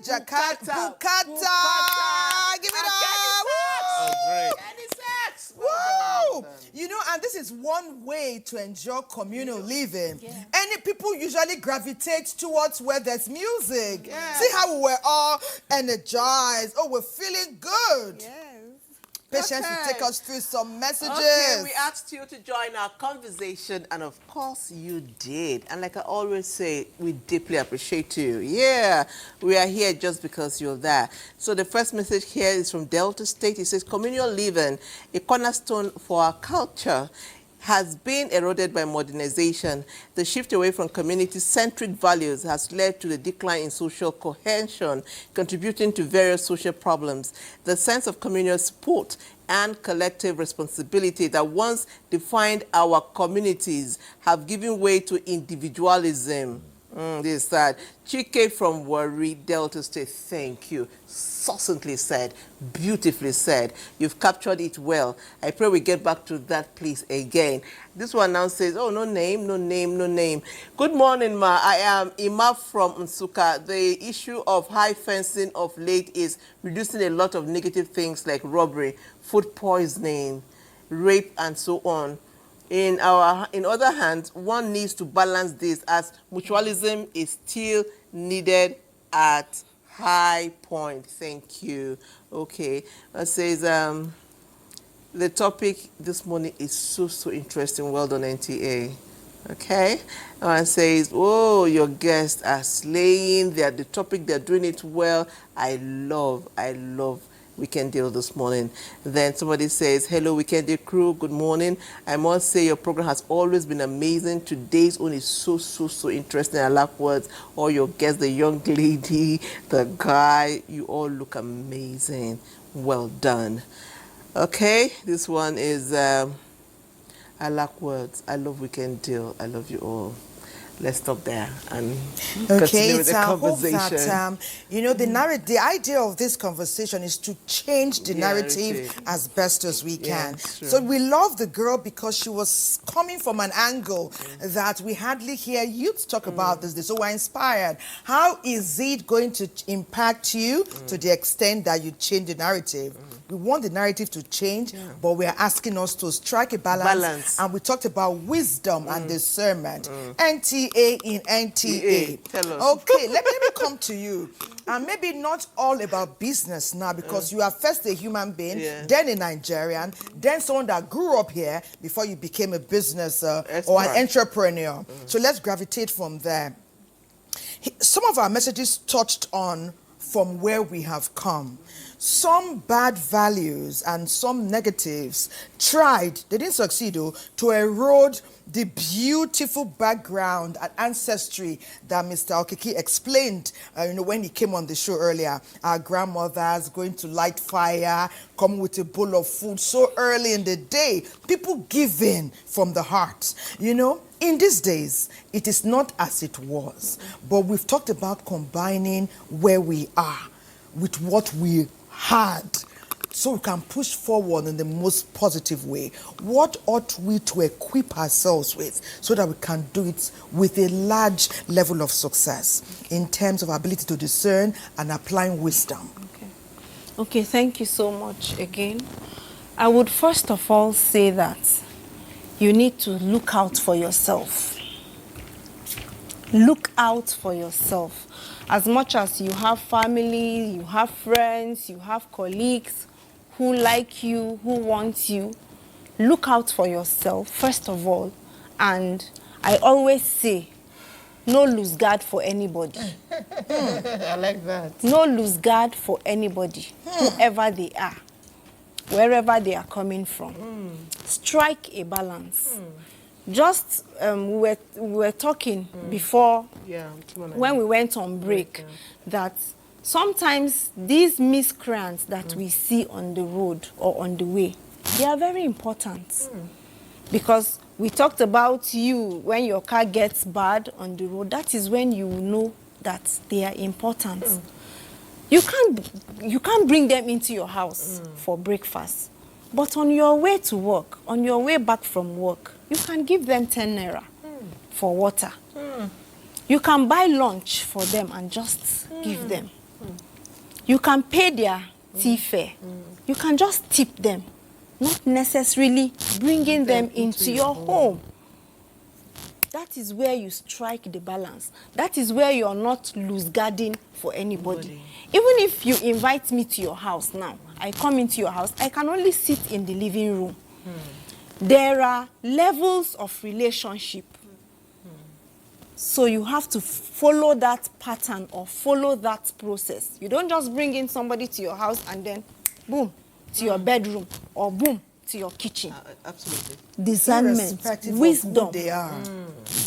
Bukata. Give it up. Kenny Sachs. Wow! You know, and this is one way to enjoy communal living. Any people usually gravitate towards where there's music. See how we were all energized. Oh, we're feeling good. Patience will take us through some messages. Okay, we asked you to join our conversation, and of course you did. And like I always say, we deeply appreciate you. Yeah, we are here just because you're there. So the first message here is from Delta State. It says, communal living, a cornerstone for our culture, has been eroded by modernization. The shift away from community-centric values has led to the decline in social cohesion, contributing to various social problems. The sense of communal support and collective responsibility that once defined our communities have given way to individualism. This is sad. Chike from Warri, Delta State, thank you. Succinctly said, beautifully said. You've captured it well. I pray we get back to that place again. This one now says, oh, no name, no name, no name. Good morning, ma. I am Ima from Nsukka. The issue of high fencing of late is reducing a lot of negative things like robbery, food poisoning, rape, and so on. In other hands, one needs to balance this as mutualism is still needed at high point. Thank you. Okay. It says the topic this morning is so interesting. Well done, NTA. Okay. And says, oh, your guests are slaying. They are the topic. They're doing it well. I love Weekend Deal this morning. Then somebody says, hello, Weekend Deal crew, good morning. I must say your program has always been amazing. Today's one is so interesting. I like words. All your guests, the young lady, the guy, you all look amazing. Well done. Okay, this one is, I like words. I love Weekend Deal. I love you all. Let's stop there and continue with the conversation. Hope that, you know, the idea of this conversation is to change the narrative as best as we can. So we love the girl because she was coming from an angle that we hardly hear youth talk about this. So we're inspired. How is it going to impact you to the extent that you change the narrative? We want the narrative to change, but we're asking us to strike a balance. And we talked about wisdom and discernment. NTA in NTA. Tell us. Okay, let me come to you. And maybe not all about business now, because you are first a human being, then a Nigerian, then someone that grew up here before you became a business or an entrepreneur. So let's gravitate from there. Some of our messages touched on from where we have come. Some bad values and some negatives tried, they didn't succeed though, to erode the beautiful background and ancestry that Mr. Okiki explained you know, when he came on the show earlier. Our grandmothers going to light fire, come with a bowl of food so early in the day. People giving from the heart, you know. In these days, it is not as it was, but we've talked about combining where we are with what we had, so we can push forward in the most positive way. What ought we to equip ourselves with so that we can do it with a large level of success in terms of ability to discern and applying wisdom? Okay, thank you so much again. I would first of all say that you need to look out for yourself. Look out for yourself. As much as you have family, you have friends, you have colleagues who like you, who want you, look out for yourself, first of all. And I always say, no lose guard for anybody. I like that. No lose guard for anybody, whoever they are, wherever they are coming from. Strike a balance. Just we were talking before when we went on break that sometimes these miscreants that we see on the road or on the way, they are very important. Because we talked about you when your car gets bad on the road. That is when you know that they are important. You can't bring them into your house for breakfast. But on your way to work, on your way back from work, you can give them 10 naira for water. You can buy lunch for them and just give them. You can pay their tea fare. You can just tip them, not necessarily bringing them into your home. That is where you strike the balance. That is where you're not loose guarding for anybody. Even if you invite me to your house now, I come into your house, I can only sit in the living room. There are levels of relationship. So you have to follow that pattern or follow that process. You don't just bring in somebody to your house and then, boom, to your bedroom or boom, to your kitchen. Absolutely. Discernment, wisdom. Of who they are.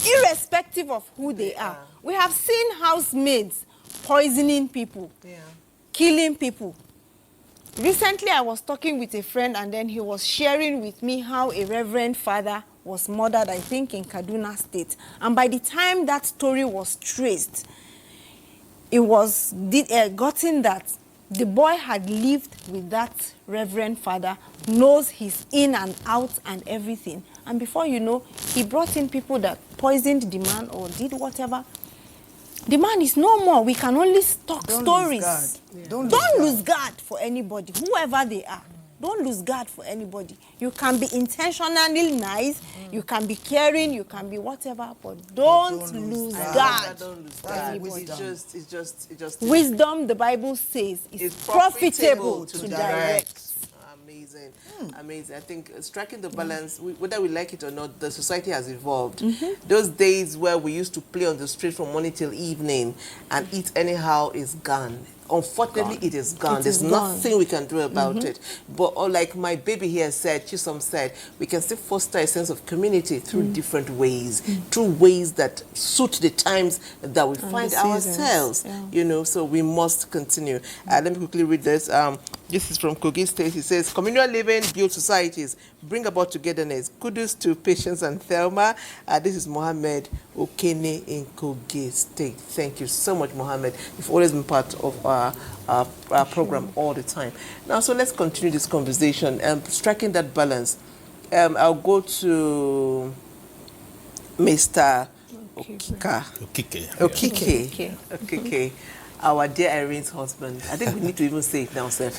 Irrespective of who they are. We have seen housemaids poisoning people, killing people. Recently, I was talking with a friend and then he was sharing with me how a reverend father was murdered, I think, in Kaduna State. And by the time that story was traced, it was gotten that the boy had lived with that reverend father, knows his in and out and everything. And before you know, he brought in people that poisoned the man or did whatever. The man is no more. We can only talk stories. Don't lose guard for anybody, whoever they are. Don't lose guard for anybody. You can be intentionally nice, you can be caring, you can be whatever, but don't lose guard. Don't lose guard. It's just Wisdom, the Bible says, is profitable to direct. Amazing. Amazing. I think striking the balance, whether we like it or not, the society has evolved. Those days where we used to play on the street from morning till evening and eat anyhow is gone. Unfortunately, it is gone. There's nothing we can do about it. But like my baby here said, Chisom said, we can still foster a sense of community through different ways, through ways that suit the times that we find ourselves. You know, so we must continue. Let me quickly read this. This is from Kogi State. It says, communal living builds societies, bring about togetherness. Kudos to Patience and Thelma. This is Mohammed Okene in Kogi State. Thank you so much, Mohammed. You've always been part of our program all the time. Now, so let's continue this conversation. Striking that balance. I'll go to Mr. Okike. Our dear Irene's husband. I think we need to even say it now, sir.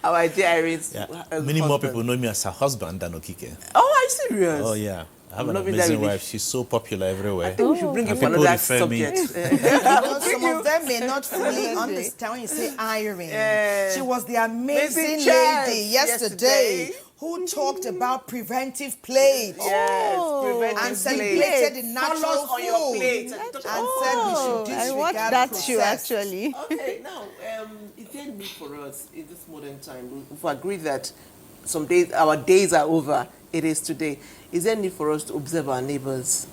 Our dear Irene's Many more people know me as her husband than Okike. Oh, are you serious? Oh, yeah. I have an amazing wife. She's so popular everywhere. I think we should bring you for another subject. Some of them may not fully understand when you say Irene. She was the amazing lady yesterday who talked about preventive plate. And celebrated the natural food. And said we should disregard I watched that show, actually. Okay, now, is there a need for us in this modern time? If we agree that some days, our days are over, it is today. Is there a need for us to observe our neighbors?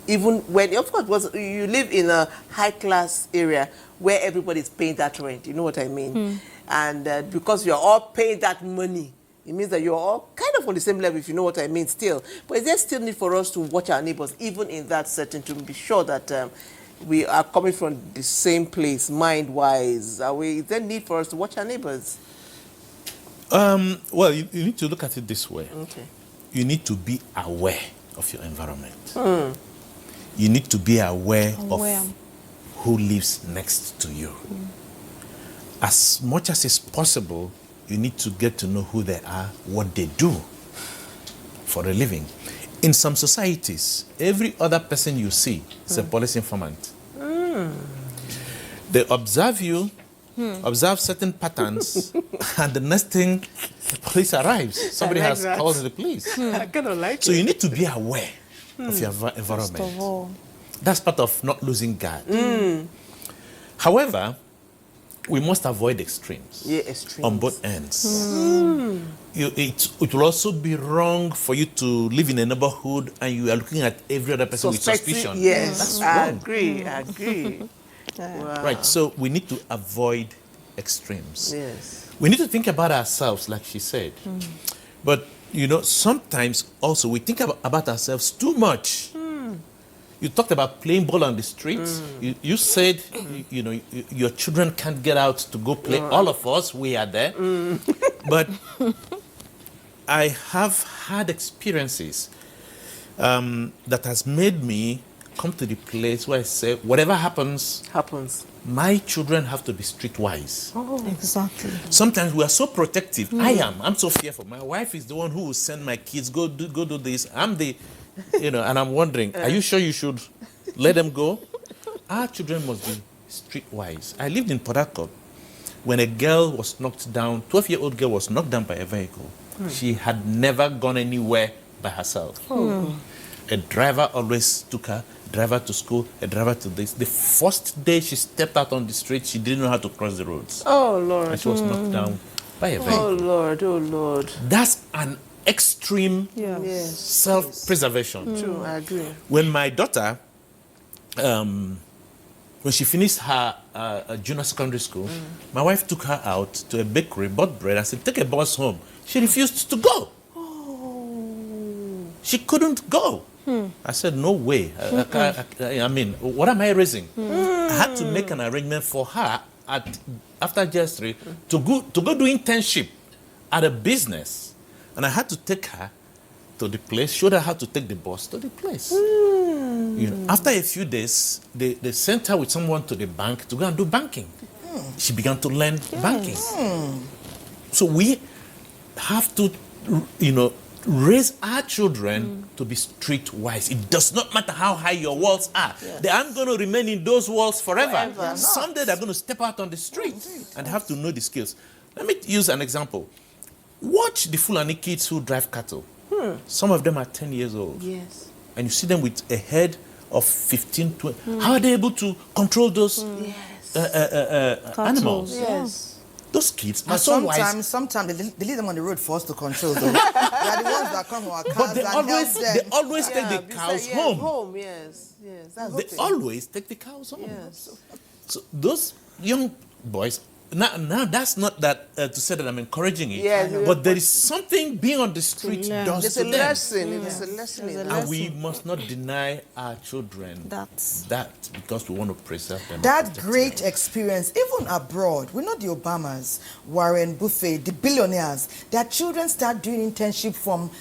Even when, of course, you live in a high-class area where everybody's paying that rent, you know what I mean? And because you're all paying that money, it means that you're all kind of on the same level, if you know what I mean, still. But is there still need for us to watch our neighbors, even in that setting, to be sure that we are coming from the same place, mind-wise? Is there need for us to watch our neighbors? Well, you need to look at it this way. Okay. You need to be aware of your environment. You need to be aware of who lives next to you. As much as is possible, you need to get to know who they are, what they do for a living. In some societies, every other person you see is a police informant. They observe you, observe certain patterns, and the next thing, the police arrives. Somebody has called the police. I kind of like So you need to be aware of your environment. First of all. That's part of not losing guard. However, we must avoid extremes. Extremes. On both ends. It will also be wrong for you to live in a neighborhood and you are looking at every other person with suspicion. Yes, That's I wrong. agree. Wow. Right, so we need to avoid extremes. Yes. We need to think about ourselves, like she said. But, you know, sometimes also we think about ourselves too much. You talked about playing ball on the streets. You said, you know, your children can't get out to go play. All of us, we are there. But I have had experiences that has made me come to the place where I say, whatever happens, my children have to be streetwise. Oh, exactly. Sometimes we are so protective. I'm so fearful. My wife is the one who will send my kids, go do this. I'm the, and I'm wondering, are you sure you should let them go? Our children must be streetwise. I lived in Port Harcourt when a girl was knocked down, 12-year-old girl was knocked down by a vehicle. She had never gone anywhere by herself. A driver always took her, driver to school, a driver to this. The first day she stepped out on the street, she didn't know how to cross the roads. Oh, Lord. And she was knocked down by a vehicle. Oh, Lord. Oh, Lord. That's an extreme Yes. self-preservation. True, I agree. When my daughter, when she finished her junior secondary school, my wife took her out to a bakery, bought bread, and said, take a bus home. She refused to go. She couldn't go. I said, no way. I mean, what am I raising? I had to make an arrangement for her after JS3 to go do internship at a business. And I had to take her to the place, showed her how to take the bus to the place. After a few days, they sent her with someone to the bank to go and do banking. She began to learn banking. So we have to, raise our children to be streetwise. It does not matter how high your walls are. They aren't going to remain in those walls forever. Someday they're going to step out on the street and have to know the skills. Let me use an example. Watch the Fulani kids who drive cattle. Some of them are 10 years old. Yes. And you see them with a head of 15, 20. How are they able to control those animals? Yes. Those kids are so wise. Sometimes they leave them on the road for us to control them. They are the ones that come to our cars But they and always, help them. they always take the cows home. Yes. That's They okay. always take the cows home. Yes. So those young boys, now that's not that to say that I'm encouraging it, Yes, but there is something being on the street does It's to a them. lesson. It's a lesson. And we must not deny our children that because we want to preserve them. That great experience, even abroad, we know the Obamas, Warren Buffett, the billionaires, their children start doing internship from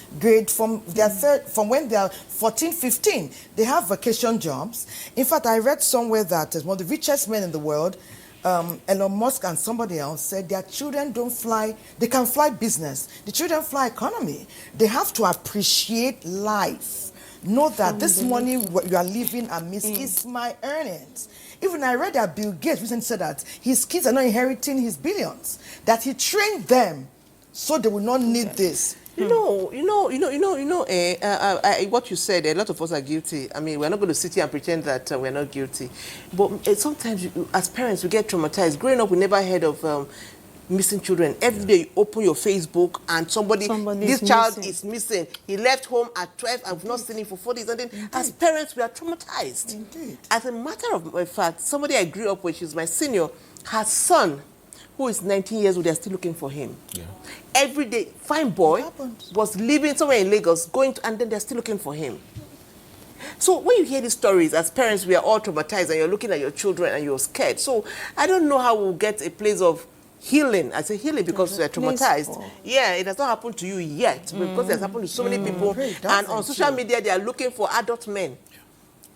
when they are 14, 15. They have vacation jobs. In fact, I read somewhere that one of the richest men in the world, Elon Musk and somebody else said their children don't fly, they can fly business. The children fly economy. They have to appreciate life. Know that this money you are living amidst is my earnings. Even I read that Bill Gates recently said that his kids are not inheriting his billions, that he trained them so they will not need this. What you said, a lot of us are guilty. I mean, we're not going to sit here and pretend that we're not guilty. But sometimes, as parents, we get traumatized. Growing up, we never heard of missing children. Every day you open your Facebook and this child is missing. He left home at 12 and we've not seen him for 4 days. And then, as parents, we are traumatized. Indeed. As a matter of fact, somebody I grew up with, she's my senior, her son, who is 19 years old, they're still looking for him. Yeah. Every day, fine boy, was living somewhere in Lagos, and then they're still looking for him. So when you hear these stories, as parents, we are all traumatized, and you're looking at your children and you're scared. So I don't know how we'll get a place of healing. I say healing because we're traumatized. Yeah, it has not happened to you yet, because it has happened to so many people. And on social media, they are looking for adult men.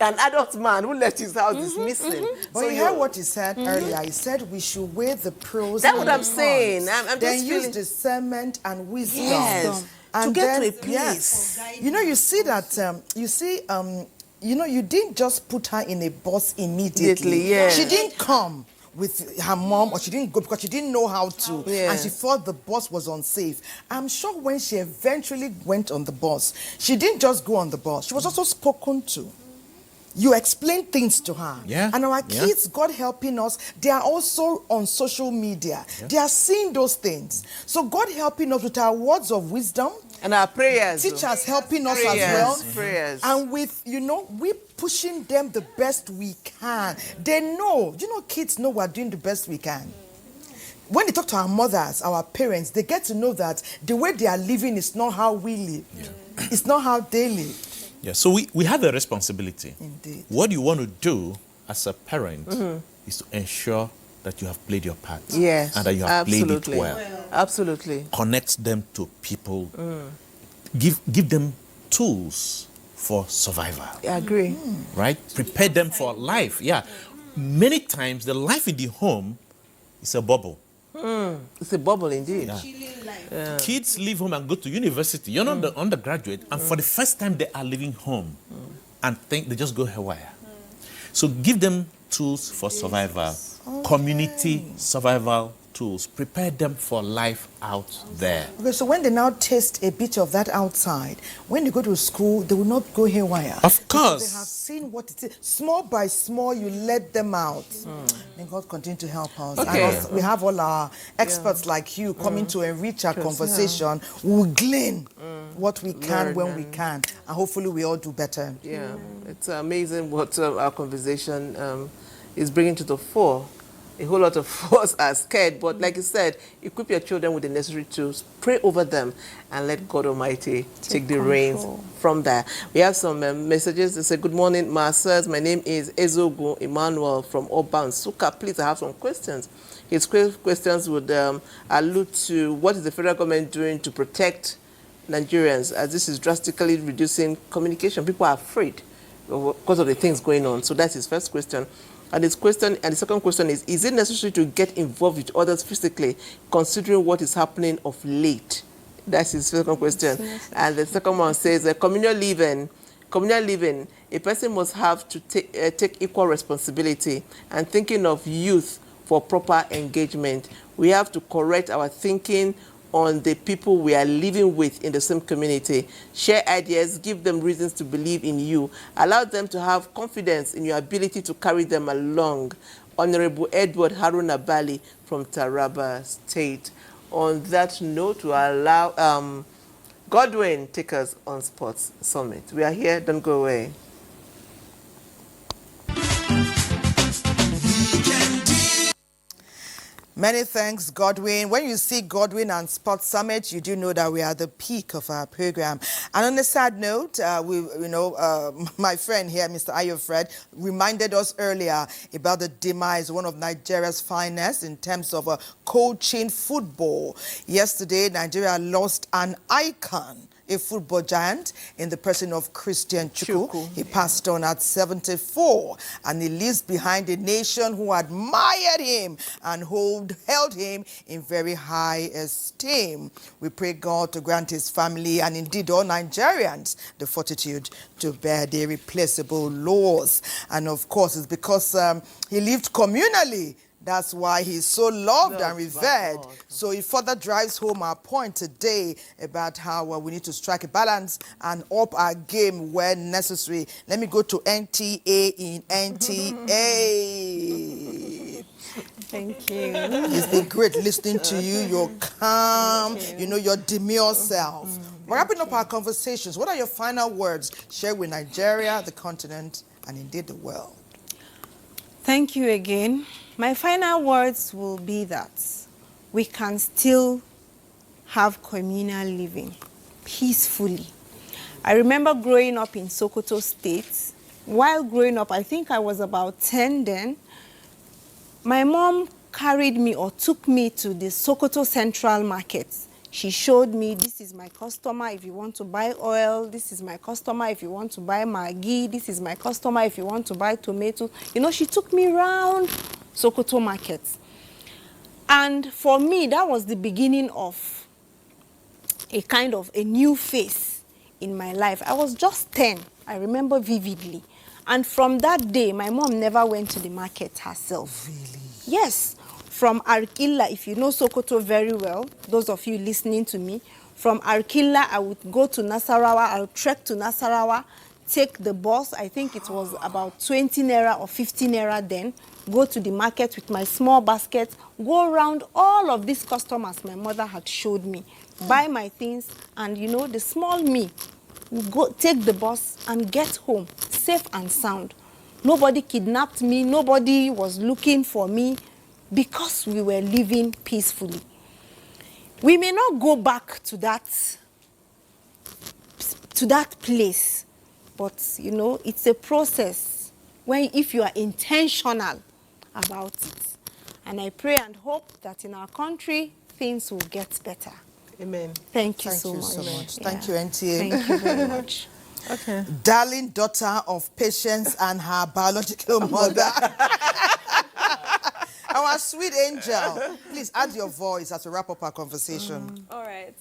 An adult man who left his house is missing. But So you heard what he said earlier. He said we should weigh the pros That's and what the I'm cons. saying. I'm then just use feeling... discernment and wisdom. Yes. And To get then, to a place. yes. You see that, you didn't just put her in a bus immediately. Yeah. She didn't come with her mom, or she didn't go because she didn't know how to, and she thought the bus was unsafe. I'm sure when she eventually went on the bus, she didn't just go on the bus. She was also spoken to. You explain things to her. Yeah. And our kids, God helping us, they are also on social media. Yeah. They are seeing those things. So God helping us with our words of wisdom. And our prayers. Teachers helping us as well. Prayers. And with, we pushing them the best we can. They know, kids know we're doing the best we can. When they talk to our mothers, our parents, they get to know that the way they are living is not how we live. Yeah. It's not how they live. Yeah, so we have a responsibility. Indeed. What you want to do as a parent is to ensure that you have played your part. Yes. And that you have played it well. Absolutely. Connect them to people. Give them tools for survival. I agree. Right? Prepare them for life. Yeah. many times the life in the home is a bubble. It's a bubble indeed. Yeah. Kids leave home and go to university. You're not the undergraduate, and for the first time they are leaving home and think they just go haywire. So give them tools for survival, community survival tools. Prepare them for life out there. Okay, so when they now taste a bit of that outside, when they go to school, they will not go haywire. Of course. Because they have seen what it is. Small by small, you let them out. May God continue to help us. Okay. And also, we have all our experts like you coming to enrich our conversation. We'll glean what we can when we can. And hopefully we all do better. Yeah, it's amazing what our conversation is bringing to the fore. A whole lot of us are scared, but like you said, equip your children with the necessary tools, pray over them, and let God Almighty take the reins from there. We have some messages. They say, good morning, masters. My name is Ezogu Emmanuel from Oba Suka. Please, I have some questions. His questions would allude to what is the federal government doing to protect Nigerians, as this is drastically reducing communication. People are afraid because of the things going on. So that's his first question. And the second question is it necessary to get involved with others physically, considering what is happening of late? That's his second question. And the second one says, communal living, a person must have to take equal responsibility and thinking of youth for proper engagement. We have to correct our thinking on the people we are living with in the same community. Share ideas, give them reasons to believe in you. Allow them to have confidence in your ability to carry them along. Honorable Edward Haruna Bali from Taraba State. On that note, we allow Godwin take us on Sports Summit. We are here, don't go away. Many thanks, Godwin. When you see Godwin and Sports Summit, you do know that we are at the peak of our program. And on a sad note, my friend here, Mr. Ayofred, reminded us earlier about the demise of one of Nigeria's finest in terms of coaching football. Yesterday, Nigeria lost an icon, a football giant, in the person of Christian Chukwu. He passed on at 74, and he leaves behind a nation who admired him and held him in very high esteem. We pray God to grant his family and indeed all Nigerians the fortitude to bear the irreplaceable loss. And of course, it's because he lived communally. That's why he's so loved and revered. So it further drives home our point today about how we need to strike a balance and up our game when necessary. Let me go to NTA in NTA. Thank you. It's been great listening to you. You're calm, your demure self. We're wrapping up our conversations. What are your final words? Share with Nigeria, the continent, and indeed the world. Thank you again. My final words will be that we can still have communal living peacefully. I remember growing up in Sokoto State. While growing up, I think I was about 10 then, my mom carried me or took me to the Sokoto Central Market. She showed me, this is my customer if you want to buy oil, this is my customer if you want to buy Maggi, this is my customer if you want to buy tomato. She took me around Sokoto Market. And for me, that was the beginning of a kind of a new phase in my life. I was just 10, I remember vividly. And from that day, my mom never went to the market herself. Really? Yes. From Arkilla, if you know Sokoto very well, those of you listening to me, from Arkilla, I would go to Nasarawa, I would trek to Nasarawa, take the bus, I think it was about 20 naira or 50 naira then, go to the market with my small basket, go around all of these customers my mother had showed me, buy my things, and the small me, go take the bus and get home, safe and sound. Nobody kidnapped me, nobody was looking for me, because we were living peacefully. We may not go back to that place, but it's a process when if you are intentional about it. And I pray and hope that in our country things will get better. Amen. Thank you so much. Thank you, NTA. Thank you very much. Okay. Darling daughter of Patience and her biological mother. Our sweet angel. Please add your voice as we wrap up our conversation. All right.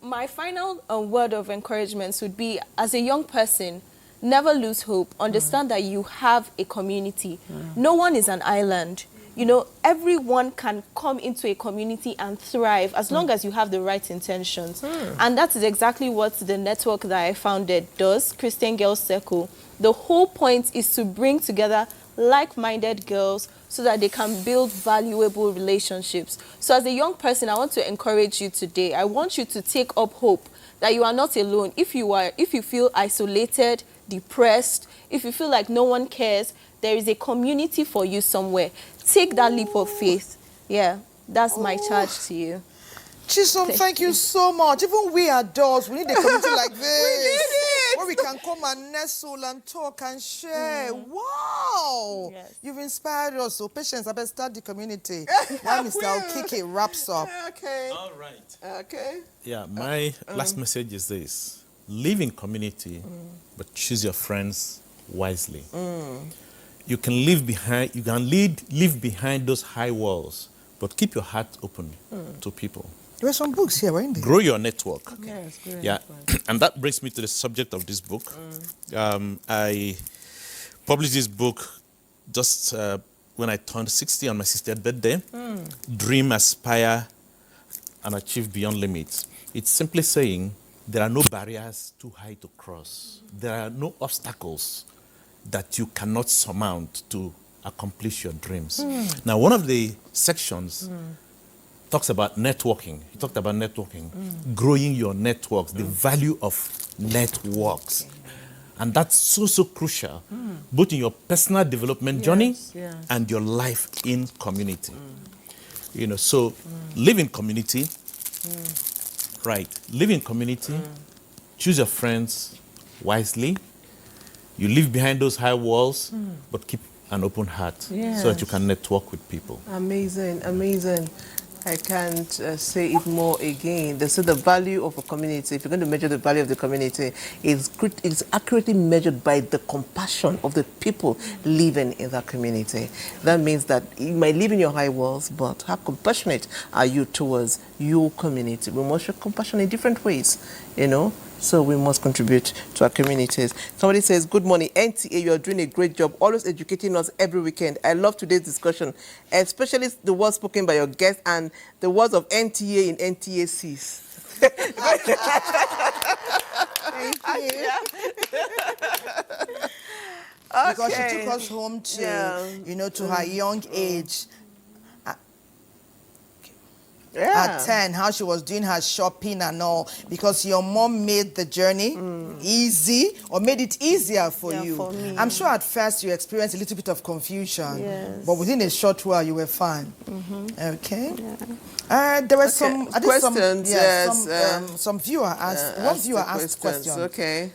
My final word of encouragement would be, as a young person, never lose hope. Understand that you have a community. No one is an island. You know, everyone can come into a community and thrive as long as you have the right intentions. And that is exactly what the network that I founded does, Christian Girls Circle. The whole point is to bring together like-minded girls so that they can build valuable relationships. So as a young person, I want to encourage you today. I want you to take up hope that you are not alone. If you feel isolated, depressed, if you feel like no one cares, there is a community for you somewhere. Take that leap of faith. Yeah, that's my charge to you. Chisom, thank you so much. Even we adults, we need a community like this. We need it. Where we can come and nestle and talk and share. Wow. Yes. You've inspired us. So, Patience, I better start the community. Now Mr. Okike wraps up. Okay. All right. Okay. Yeah, my last message is this. Live in community, but choose your friends wisely. You can live behind those high walls, but keep your heart open to people. There were some books here, weren't there? Grow your network. Okay. Yes, Yeah, and that brings me to the subject of this book. I published this book just when I turned 60 on my 60th birthday. Dream, aspire, and achieve beyond limits. It's simply saying there are no barriers too high to cross. There are no obstacles that you cannot surmount to accomplish your dreams. Now, one of the sections talks about networking. He talked about networking, growing your networks, the value of networks. And that's so crucial, both in your personal development journey and your life in community. You know, so live in community, right? Live in community, choose your friends wisely. You live behind those high walls, but keep an open heart so that you can network with people. Amazing, amazing. I can't say it more again. They say the value of a community, if you're going to measure the value of the community, is accurately measured by the compassion of the people living in that community. That means that you might live in your high walls, but how compassionate are you towards your community? We must show compassion in different ways, you know. So we must contribute to our communities. Somebody says, good morning, NTA, you are doing a great job, always educating us every weekend. I love today's discussion, especially the words spoken by your guests and the words of NTA in NTACs. Thank you. Because she took us home to, you know, to her young age. At 10, how she was doing her shopping and all, because your mom made the journey easy or made it easier for you. For me. I'm sure at first you experienced a little bit of confusion, Yes. but within a short while you were fine. Okay. There were some questions. some viewer asked. One viewer asked questions. Okay.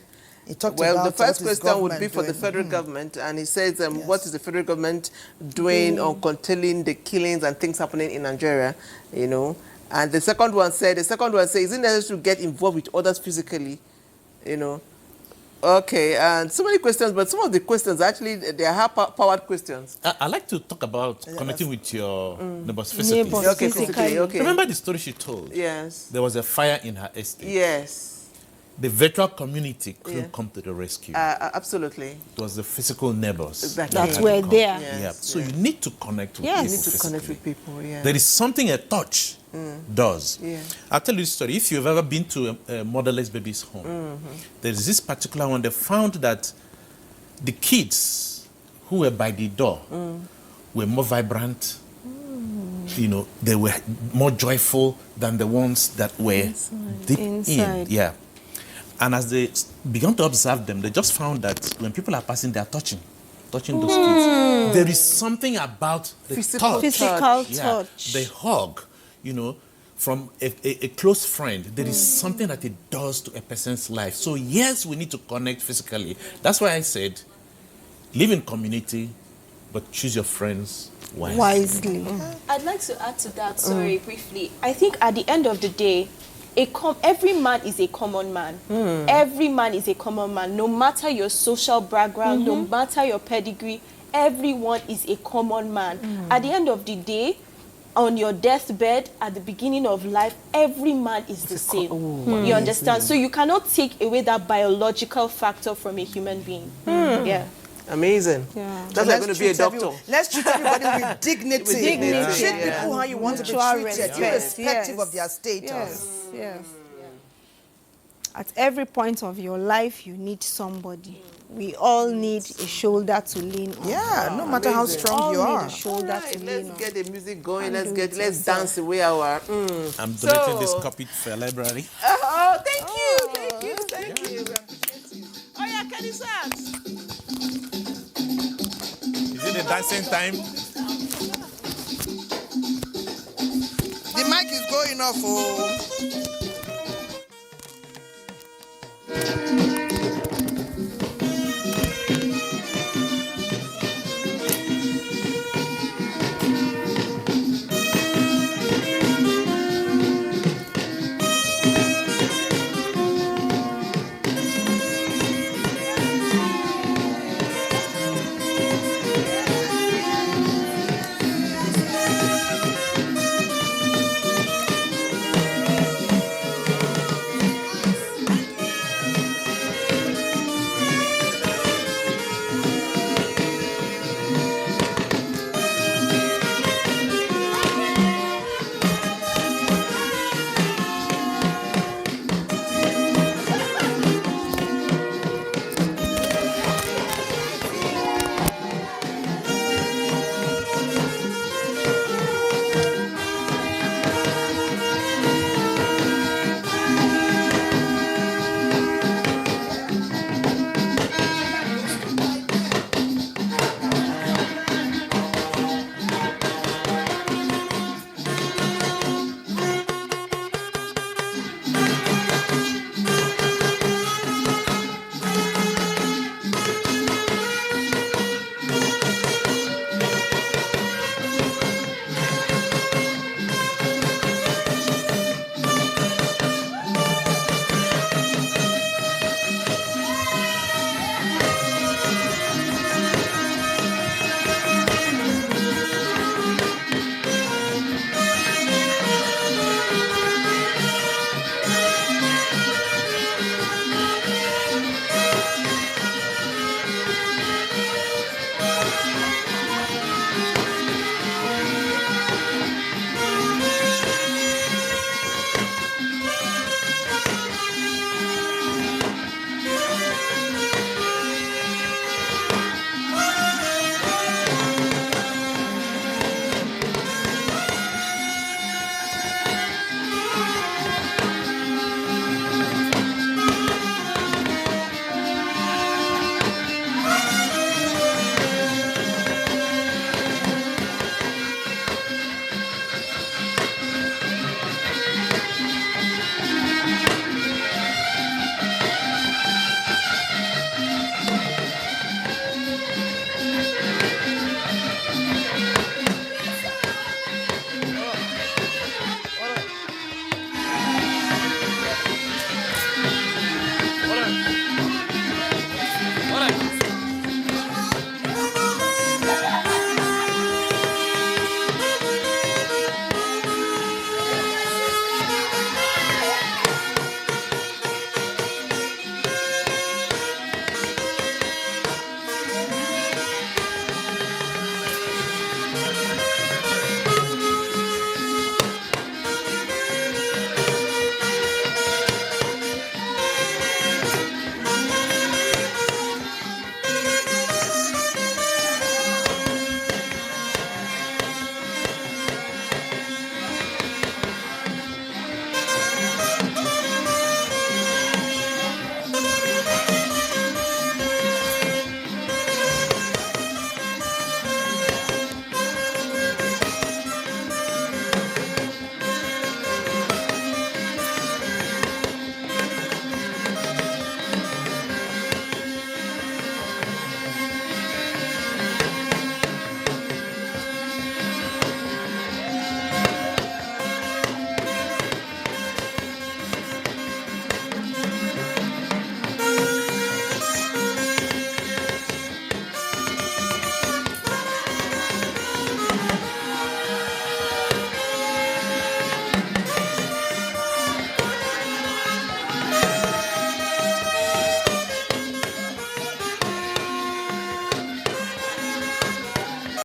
He talked Well, about the first what is question would be for the government federal government, and he says, what is the federal government doing on curtailing the killings and things happening in Nigeria, you know? And the second one says, is it necessary to get involved with others physically, you know? Okay, and so many questions, but some of the questions actually, they are high-powered questions. I like to talk about connecting with your neighbors physically. Okay, physically, okay. Remember the story she told? Yes. There was a fire in her estate. Yes. The virtual community couldn't come to the rescue. Absolutely. It was the physical neighbors. Exactly. That were there. Yeah. So you need to connect with Yes. people You need to connect physically. with people, yeah. There is something a touch does. Yeah. I'll tell you a story. If you've ever been to a motherless baby's home, there is this particular one. They found that the kids who were by the door were more vibrant. You know, they were more joyful than the ones that were deep in. Yeah. And as they began to observe them, they just found that when people are passing, they are touching those kids. There is something about the touch. Physical touch. The hug, you know, from a close friend. There is something that it does to a person's life. So yes, we need to connect physically. That's why I said, live in community, but choose your friends wisely. I'd like to add to that, briefly. I think at the end of the day, every man is a common man. Every man is a common man. No matter your social background, no matter your pedigree, everyone is a common man. At the end of the day, on your deathbed, at the beginning of life, every man is the same. You understand? So you cannot take away that biological factor from a human being. Yeah. Amazing. Yeah. That's why I'm going to be a doctor. Let's treat everybody with dignity. With dignity. Treat people how you want to be Mutual treated, respect. irrespective of their status. Yes. At every point of your life, you need somebody. We all need a shoulder to lean on. Yeah, no matter how strong you all are. need a shoulder to lean Let's on. get the music going. And Let's dance away our. I'm donating this copy to the library. Oh, thank you. We appreciate you. Oh yeah, Kenny Sax. Is it the dancing time? The mic is going off. Oh.